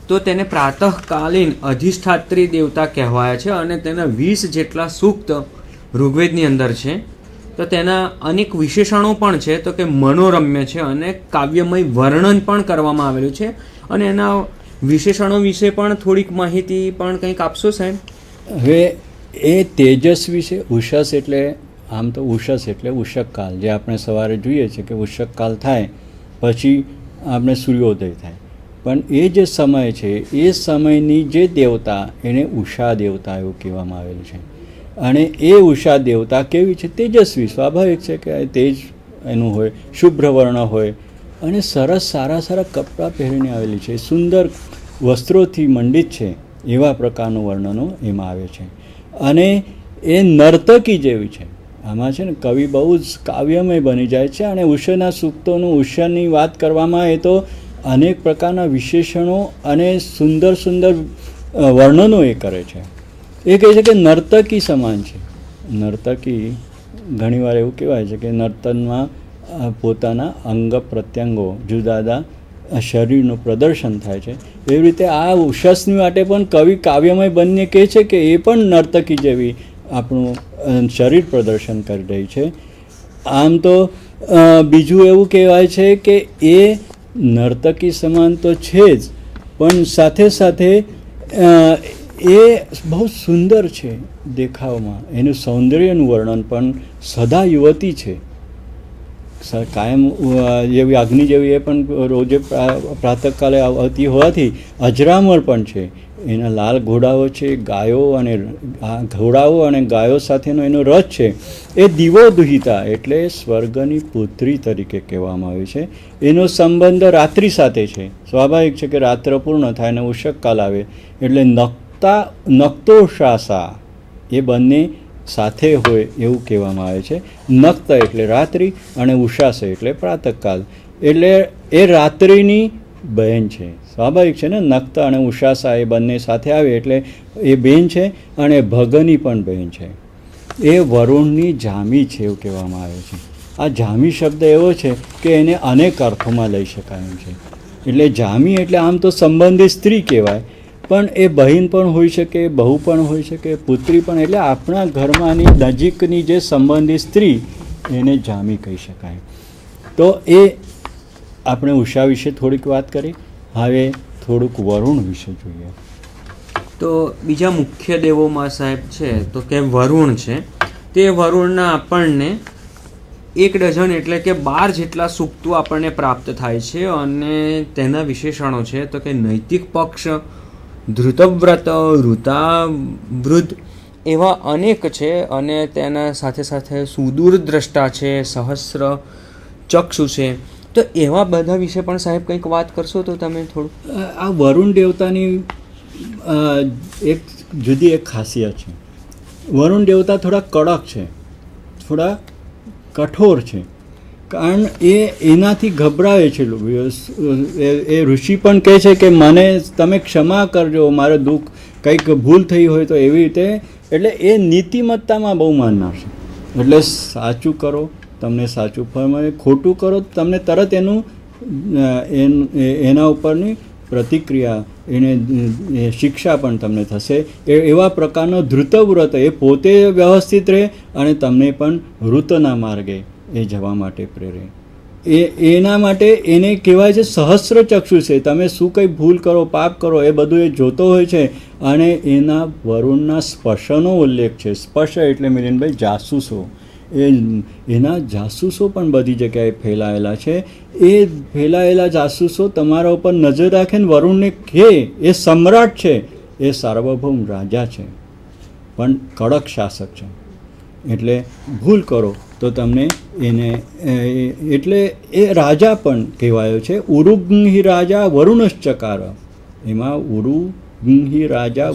તો તેને પ્રાતઃકાલીન અધિષ્ઠાત્રી દેવતા કહેવાય છે અને તેના 20 જેટલા સૂક્ત ઋગ્વેદની અંદર છે. તો તેના અનેક વિશેષણો પણ છે તો કે મનોરમ્ય છે અને કાવ્યમય વર્ણન પણ કરવામાં આવેલું છે. અને એના વિશેષણો વિશે પણ થોડીક માહિતી પણ કંઈક આપશો સાહેબ? હવે એ તેજસ્વી છે. ઉષસ એટલે આમ તો ઉષસ એટલે ઉષકકાલ, જે આપણે સવારે જોઈએ છીએ કે ઉષકકાલ થાય પછી આપણે સૂર્યોદય થાય. પણ એ જે સમય છે એ સમયની જે દેવતા એને ઉષા દેવતા એવું કહેવામાં આવેલું છે. અને એ ઉષા દેવતા કેવી છે? તેજસ્વી. સ્વાભાવિક છે કે તેજ એનું હોય, શુભ્ર વર્ણ હોય અને સરસ સારા સારા કપડાં પહેરીને આવેલી છે, સુંદર વસ્ત્રોથી મંડિત છે, એવા પ્રકારનું વર્ણનો એમાં આવે છે. અને એ નર્તકી જેવી છે. આમાં છે ને કવિ બહુ જ કાવ્યમય બની જાય છે. અને ઉષના સૂક્તોનું, ઉષની વાત કરવામાં આવે તો અનેક પ્રકારના વિશેષણો અને સુંદર સુંદર વર્ણનો એ કરે છે. એ કહે છે કે નર્તકી સમાન છે. નર્તકી ઘણીવાર એવું કહેવાય છે કે નર્તનમાં પોતાના અંગ પ્રત્યંગો, જુદા જુદા શરીરનું પ્રદર્શન થાય છે. એવી રીતે આ ઉષસની માટે પણ કવિ કાવ્યમય બનીને કહે છે કે એ પણ નર્તકી જેવી આપણું શરીર પ્રદર્શન કરી રહી છે. આમ તો બીજું એવું કહેવાય છે કે એ નર્તકી સમાન તો છે જ, પણ સાથે સાથે એ બહુ સુંદર છે દેખાવમાં. એનું સૌંદર્યનું વર્ણન પણ સદા યુવતી છે. કાયમ જેવી અગ્નિ જેવી એ પણ રોજે પ્રાતઃકાલે આવતી હોવાથી અજરામર પણ છે. એના લાલ ઘોડાઓ છે, ઘોડાઓ અને ગાયો સાથેનો એનો રથ છે. એ દિવો દુહિતા એટલે સ્વર્ગની પુત્રી તરીકે કહેવામાં આવે છે. એનો સંબંધ રાત્રિ સાથે છે. સ્વાભાવિક છે કે રાત્ર પૂર્ણ થાય અને ઉષકકાલ આવે એટલે નક્તોષાસા એ બંને સાથે હોય એવું કહેવામાં આવે છે. નક્ત એટલે રાત્રિ અને ઉષાસ એટલે પ્રાતઃકાલ, એટલે એ રાત્રિની બહેન છે. સ્વાભાવિક છે ને, નક્ત અને ઉષાસા એ બંને સાથે આવે એટલે એ બહેન છે અને ભગની પણ બહેન છે. એ વરુણની જામી છે એવું કહેવામાં આવે છે. આ જામી શબ્દ એવો છે કે એને અનેક અર્થોમાં લઈ શકાય એમ છે. એટલે જામી એટલે આમ તો સંબંધી સ્ત્રી કહેવાય, પણ એ બહેન પણ હોઈ શકે, બહુ પણ હોઈ શકે, પુત્રી પણ. એટલે આપણા ઘરમાંની નજીકની જે સંબંધી સ્ત્રી એને જામી કહી શકાય. તો એ આપણે ઉષા વિશે થોડીક વાત કરી. હવે થોડુંક વરુણ વિશે જોઈએ. તો બીજા મુખ્ય દેવોમાં સાહેબ છે તો કે વરુણ છે. તે વરુણના આપણને 1 ડઝન એટલે કે 12 જેટલા સૂક્તો આપણને પ્રાપ્ત થાય છે. અને તેના વિશેષણો છે તો કે નૈતિક પક્ષ, ધૃતવ્રત, ઋતાવૃદ્ધ એવા અનેક છે. અને તેના સાથે સાથે સુદૂરદ્રષ્ટા છે, સહસ્ર ચક્ષુ છે. તો એવા બધા વિશે પણ સાહેબ કંઈક વાત કરશો તો તમે થોડું? આ વરુણ દેવતાની એક જુદી એક ખાસિયત છે. વરુણ દેવતા થોડા કડક છે, થોડા કઠોર છે. કારણ એનાથી ગભરાય છે. એ ઋષિ પણ કહે છે કે મને તમે ક્ષમા કરજો, મારે દુઃખ કંઈક ભૂલ થઈ હોય તો એવી રીતે. એટલે એ નીતિમત્તામાં બહુ માનનાર છે. એટલે સાચું કરો તમને સાચું ફળ મળે, ખોટું કરો તમને તરત એના ઉપરની પ્રતિક્રિયા, એને શિક્ષા પણ તમને થશે. એવા પ્રકારનો ધૃતવ્રત, એ પોતે વ્યવસ્થિત રહે અને તમને પણ વૃતના માર્ગે એ જવા માટે પ્રેરે. એના માટે એને કહેવાય છે સહસ્ર ચક્ષુ છે. તમે શું કંઈ ભૂલ કરો, પાપ કરો, એ બધું એ જોતો હોય છે. અને એના વરુણના સ્પર્શનો ઉલ્લેખ છે. સ્પર્શ એટલે મિલિનભાઈ જાસૂસો. એના જાસૂસો પણ બધી જગ્યાએ ફેલાયેલા છે. એ ફેલાયેલા જાસૂસો તમારા ઉપર નજર રાખે ને વરુણને કહે એ સમ્રાટ છે, એ સાર્વભૌમ રાજા છે, પણ કડક શાસક છે. એટલે ભૂલ કરો તો તમને એને એટલે એ રાજા પણ કહેવાયો છે. ઉરુગ્નિ રાજા વરુણશ્ચકાર. એમાં ઉરુગ્નિ રાજા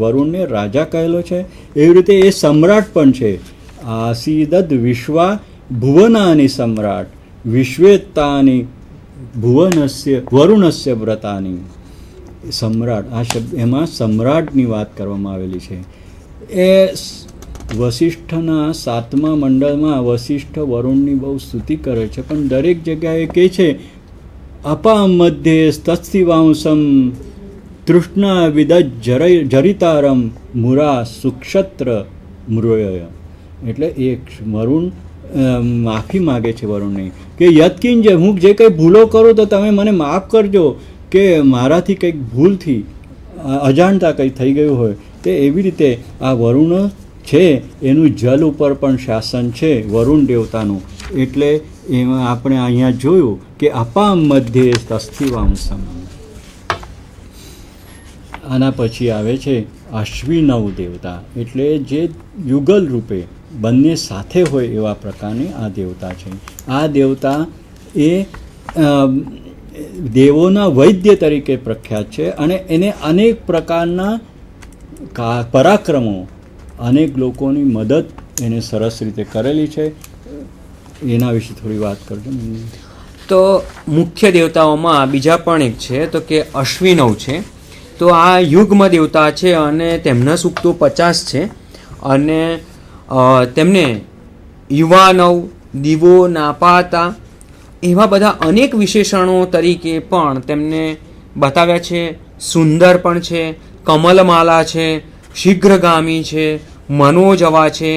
વરુણને રાજા કહેલો છે. એવી રીતે એ સમ્રાટ પણ છે. આસીદદ વિશ્વા ભુવનાની સમ્રાટ વિશ્વેતાની ભુવનસ્ય વરુણસ્ય વ્રતાની. સમ્રાટ, આ શબ્દ એમાં સમ્રાટની વાત કરવામાં આવેલી છે. એ વસિષ્ઠના 7મા મંડળમાં વસિષ્ઠ વરુણની બહુ સ્તુતિ કરે છે, પણ દરેક જગ્યાએ કહે છે અપા મધ્યે તત્સિવાંસમ તૃષ્ણા વિદજ જરિતારમ મુરા સુક્ષત્ર મૃય. એટલે એ વરુણ માફી માગે છે વરુણની કે યત્કિંજ, હું જે કંઈ ભૂલો કરું તો તમે મને માફ કરજો, કે મારાથી કંઈક ભૂલથી અજાણતા કંઈ થઈ ગયું હોય. તે એવી રીતે આ વરુણ છે એનું જલ ઉપર પણ શાસન છે વરુણ દેવતાનું. એટલે એમાં આપણે અહીંયા જોયું કે અપામ મધ્યે તસ્થિવાંસમ. આના પછી આવે છે અશ્વિનવ દેવતા, એટલે જે યુગલ રૂપે બંને સાથે હોય એવા પ્રકારની આ દેવતા છે. આ દેવતા એ દેવોના વૈદ્ય તરીકે પ્રખ્યાત છે અને એને અનેક પ્રકારના પરાક્રમો, અનેક લોકોની મદદ એને સરસ રીતે કરેલી છે. એના વિશે થોડી વાત કરજો. તો મુખ્ય દેવતાઓમાં બીજા પણ એક છે, તો કે અશ્વિનવ છે. તો આ યુગ્મ દેવતા છે અને તેમના સૂક્તો 50 છે અને તેમને યુવાનવ, દીવો, નાપાતા એવા બધા અનેક વિશેષણો તરીકે પણ તેમને બતાવ્યા છે. સુંદર પણ છે, કમલમાલા છે, શીઘ્રગામી છે, મનોજવા છે,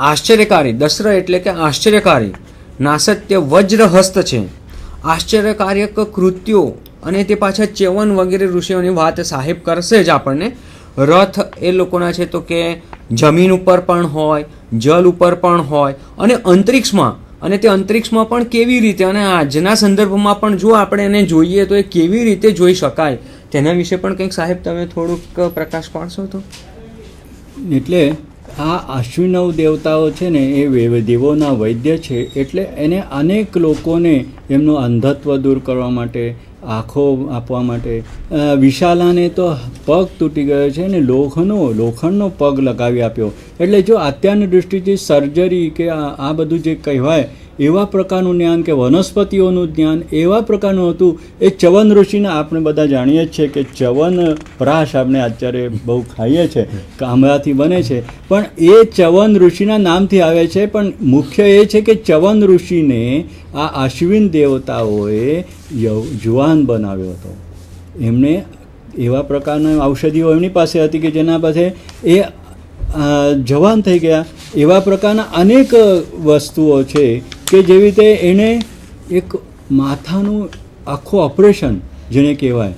આશ્ચર્યકારી, દસર એટલે કે આશ્ચર્યકારી, નાસત્ય વજ્રહસ્ત છે, આશ્ચર્યકારક કૃત્યો, અને તે પાછા ચ્યવન વગેરે ઋષિઓની વાત સાહેબ કરશે જ આપણને. રથ એ લોકોના છે તો કે જમીન ઉપર પણ હોય, જલ ઉપર પણ હોય અને અંતરિક્ષમાં, અને તે અંતરિક્ષમાં પણ કેવી રીતે, અને આજના સંદર્ભમાં પણ જો આપણે એને જોઈએ તો એ કેવી રીતે જોઈ શકાય તેના વિશે પણ કંઈક સાહેબ તમે થોડુંક પ્રકાશ પાડશો તો. એટલે આ અશ્વિનવ દેવતાઓ છે ને એ દેવોના વૈદ્ય છે. એટલે એને અનેક લોકોને એમનું અંધત્વ દૂર કરવા માટે, આંખો આપવા માટે, વિશાલાને તો પગ તૂટી ગયો છે ને લોખંડનો પગ લગાવી આપ્યો. એટલે જો અત્યારની દૃષ્ટિથી સર્જરી કે આ બધું જે કહેવાય એવા પ્રકારનું જ્ઞાન, કે વનસ્પતિઓનું જ્ઞાન એવા પ્રકારનું હતું. એ ચ્યવન ઋષિના આપણે બધા જાણીએ જ છીએ કે ચ્યવન પ્રાશ આપણે અત્યારે બહુ ખાઈએ છીએ, કામળાથી બને છે, પણ એ ચ્યવન ઋષિના નામથી આવે છે. પણ મુખ્ય એ છે કે ચ્યવન ઋષિને આ અશ્વિન દેવતાઓએ જુવાન બનાવ્યો હતો. એમને એવા પ્રકારના ઔષધિઓ એમની પાસે હતી કે જેના પાસે એ જવાન થઈ ગયા. એવા પ્રકારના અનેક વસ્તુઓ છે કે જેવી રીતે એણે એક માથાનું આખું ઓપરેશન, જેને કહેવાય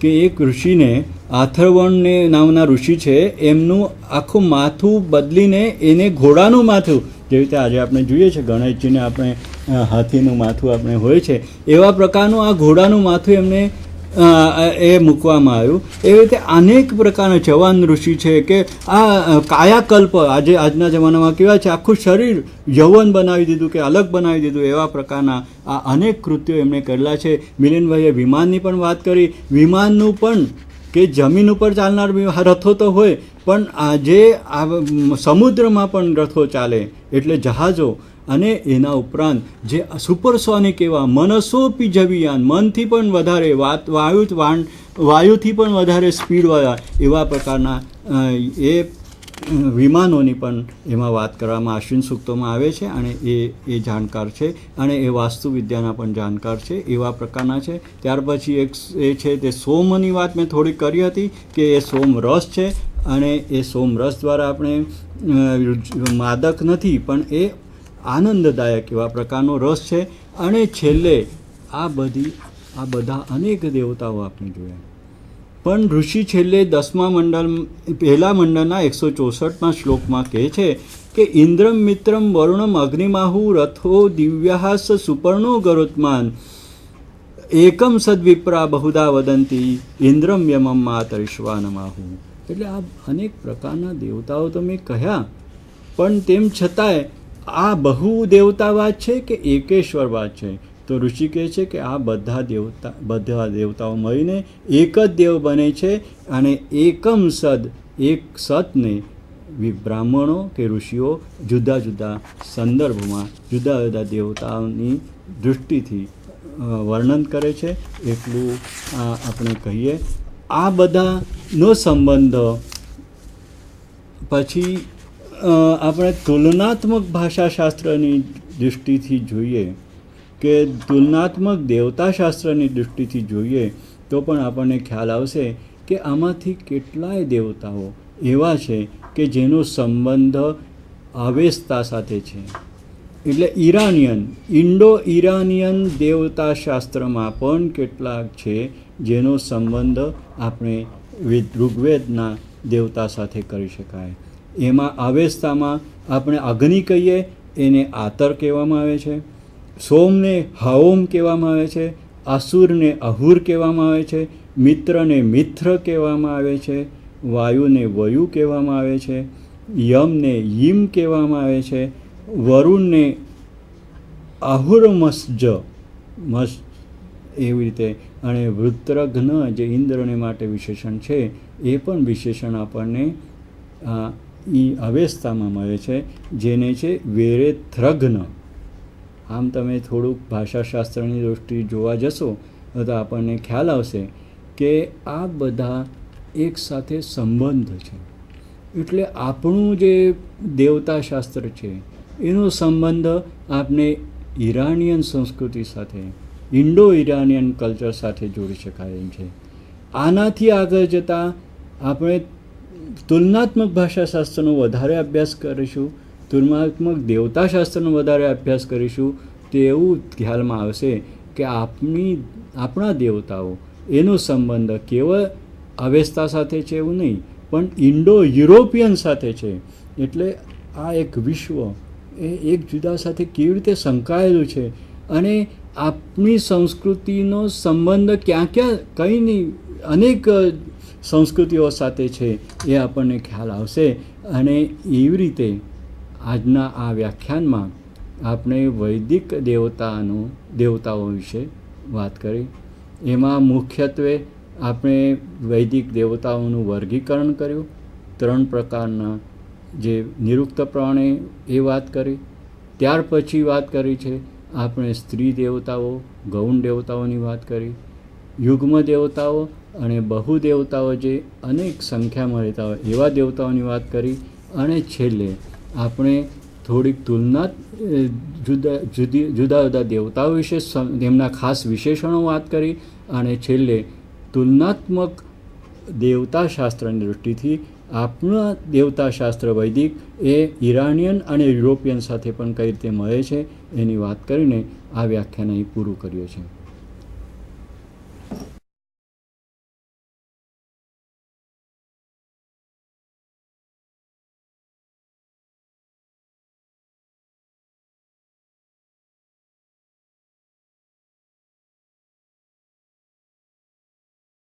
કે એક ઋષિને, આથર્વણને નામના ઋષિ છે, એમનું આખું માથું બદલીને એને ઘોડાનું માથું, જેવી રીતે આજે આપણે જોઈએ છીએ ગણેશજીને આપણે હાથીનું માથું આપણે હોય છે, એવા પ્રકારનું આ ઘોડાનું માથું એમને એ મૂકવામાં આવ્યું. એવી રીતે અનેક પ્રકારના ચ્યવન ઋષિ છે કે આ કાયાકલ્પ, આજના જમાનામાં કહેવાય છે આખું શરીર યૌવન બનાવી દીધું કે અલગ બનાવી દીધું, એવા પ્રકારના આ અનેક કૃત્યો એમણે કરેલા છે. મિલિંદભાઈએ વિમાનની પણ વાત કરી. વિમાનનું પણ કે જમીન ઉપર ચાલનાર રથો તો હોય, પણ આજે સમુદ્રમાં પણ રથો ચાલે, એટલે જહાજો. અને એના ઉપરાંત જે સુપરસોનિક એવા મનસોપી જવિયાન, મનથી પણ વધારે વાયુથી પણ વધારે સ્પીડવાળા એવા પ્રકારના એ વિમાનોની પણ એમાં વાત કરવામાં અશ્વિન સૂક્તોમાં આવે છે. અને એ જાણકાર છે અને એ વાસ્તુવિદ્યાના પણ જાણકાર છે, એવા પ્રકારના છે. ત્યાર પછી એક એ છે તે સોમની વાત મેં થોડી કરી હતી કે એ સોમ રસ છે, અને એ સોમ રસ દ્વારા આપણે માદક નથી પણ એ આનંદદાયક એવા પ્રકારનો રસ છે. અને છેલ્લે આ બધા અનેક દેવતાઓ આપણે જોયા, પણ ઋષિ છેલ્લે 10મા મંડળ, પહેલા મંડળના 164મા શ્લોકમાં કહે છે કે ઇન્દ્રમ મિત્રમ વરુણમ અગ્નિમાહુ રથો દિવ્યાસ સુપર્ણો ગરુત્માન એકમ સદ્વિપ્રા બહુધા વદંતી ઇન્દ્રમ યમમ માતરિશ્વાનમાહુ. એટલે આ અનેક પ્રકારના દેવતાઓ તો મેં કહ્યા, પણ તેમ છતાંય આ બહુ દેવતાવાદ છે કે એકેશ્વરવાદ છે. તો ઋષિ કહે છે કે આ બધા દેવતાઓ મળીને એક જ દેવ બને છે. અને એકમ સદ, એક સતને બ્રાહ્મણો કે ઋષિઓ જુદા જુદા સંદર્ભમાં જુદા જુદા દેવતાઓની દૃષ્ટિથી વર્ણન કરે છે એટલું આપણે કહીએ. આ બધાનો સંબંધ પછી આપણે તુલનાત્મક ભાષાશાસ્ત્રની દૃષ્ટિથી જોઈએ કે તુલનાત્મક દેવતાશાસ્ત્રની દૃષ્ટિથી જોઈએ તો પણ આપણને ખ્યાલ આવશે કે આમાંથી કેટલાય દેવતાઓ એવા છે કે જેનો સંબંધ અવેસ્તા સાથે છે. એટલે ઇન્ડો ઈરાનિયન દેવતાશાસ્ત્રમાં પણ કેટલાક છે જેનો સંબંધ આપણે ઋગ્વેદના દેવતા સાથે કરી શકાય. એમાં અવેસ્તામાં આપણે અગ્નિ કહીએ એને આતર કહેવામાં આવે છે, સોમને હઓમ કહેવામાં આવે છે, અસુરને અહુર કહેવામાં આવે છે, મિત્રને મિત્ર કહેવામાં આવે છે, વાયુને વયુ કહેવામાં આવે છે, યમને યિમ કહેવામાં આવે છે, વરુણને અહુરમસ્જ એવી રીતે, અને વૃત્રઘ્ન જે ઇન્દ્રને માટે વિશેષણ છે એ પણ વિશેષણ આપણને અવેસ્તામાં મળે છે જેને છે વેરેથ્રઘ્ન. આમ તમે થોડુંક ભાષાશાસ્ત્રની દૃષ્ટિએ જોવા જશો તો આપણને ખ્યાલ આવશે કે આ બધા એક સાથે સંબંધ છે. એટલે આપણું જે દેવતાશાસ્ત્ર છે એનો સંબંધ આપણે ઈરાનિયન સંસ્કૃતિ સાથે, ઇન્ડો ઈરાનિયન કલ્ચર સાથે જોડી શકાય એમ છે. આનાથી આગળ જતાં આપણે તુલનાત્મક ભાષાશાસ્ત્રનો વધારે અભ્યાસ કરીશું, તુલનાત્મક દેવતાશાસ્ત્રનો વધારે અભ્યાસ કરીશું તો એવું ખ્યાલમાં આવશે કે આપણા દેવતાઓ એનો સંબંધ કેવળ અવેસ્તા સાથે છે એવું નહીં, પણ ઇન્ડો યુરોપિયન સાથે છે. એટલે આ એક વિશ્વ એ એક જુદા સાથે કેવી રીતે સંકળાયેલું છે અને આપણી સંસ્કૃતિનો સંબંધ ક્યાં કંઈ નહીં અનેક સંસ્કૃતિઓ સાથે છે એ આપણને ખ્યાલ આવશે. અને એવી રીતે આજના આ વ્યાખ્યાનમાં આપણે વૈદિક દેવતાઓ વિશે વાત કરી. એમાં મુખ્યત્વે આપણે વૈદિક દેવતાઓનું વર્ગીકરણ કર્યું, 3 પ્રકારના જે નિરુક્ત પ્રાણે એ વાત કરી. ત્યાર પછી વાત કરી છે આપણે સ્ત્રી દેવતાઓ, ગૌણ દેવતાઓની વાત કરી, યુગ્મ દેવતાઓ અને બહુ દેવતાઓ જે અનેક સંખ્યામાં રહેતા હોય એવા દેવતાઓની વાત કરી. અને છેલ્લે આપણે થોડીક જુદા જુદા દેવતાઓ વિશે તેમના ખાસ વિશેષણો વાત કરી. અને છેલ્લે તુલનાત્મક દેવતાશાસ્ત્રની દૃષ્ટિથી આપણા દેવતાશાસ્ત્ર વૈદિક એ ઈરાનિયન અને યુરોપિયન સાથે પણ કઈ રીતે મળે છે એની વાત કરીને આ વ્યાખ્યાન અહીં પૂરું કર્યું છે.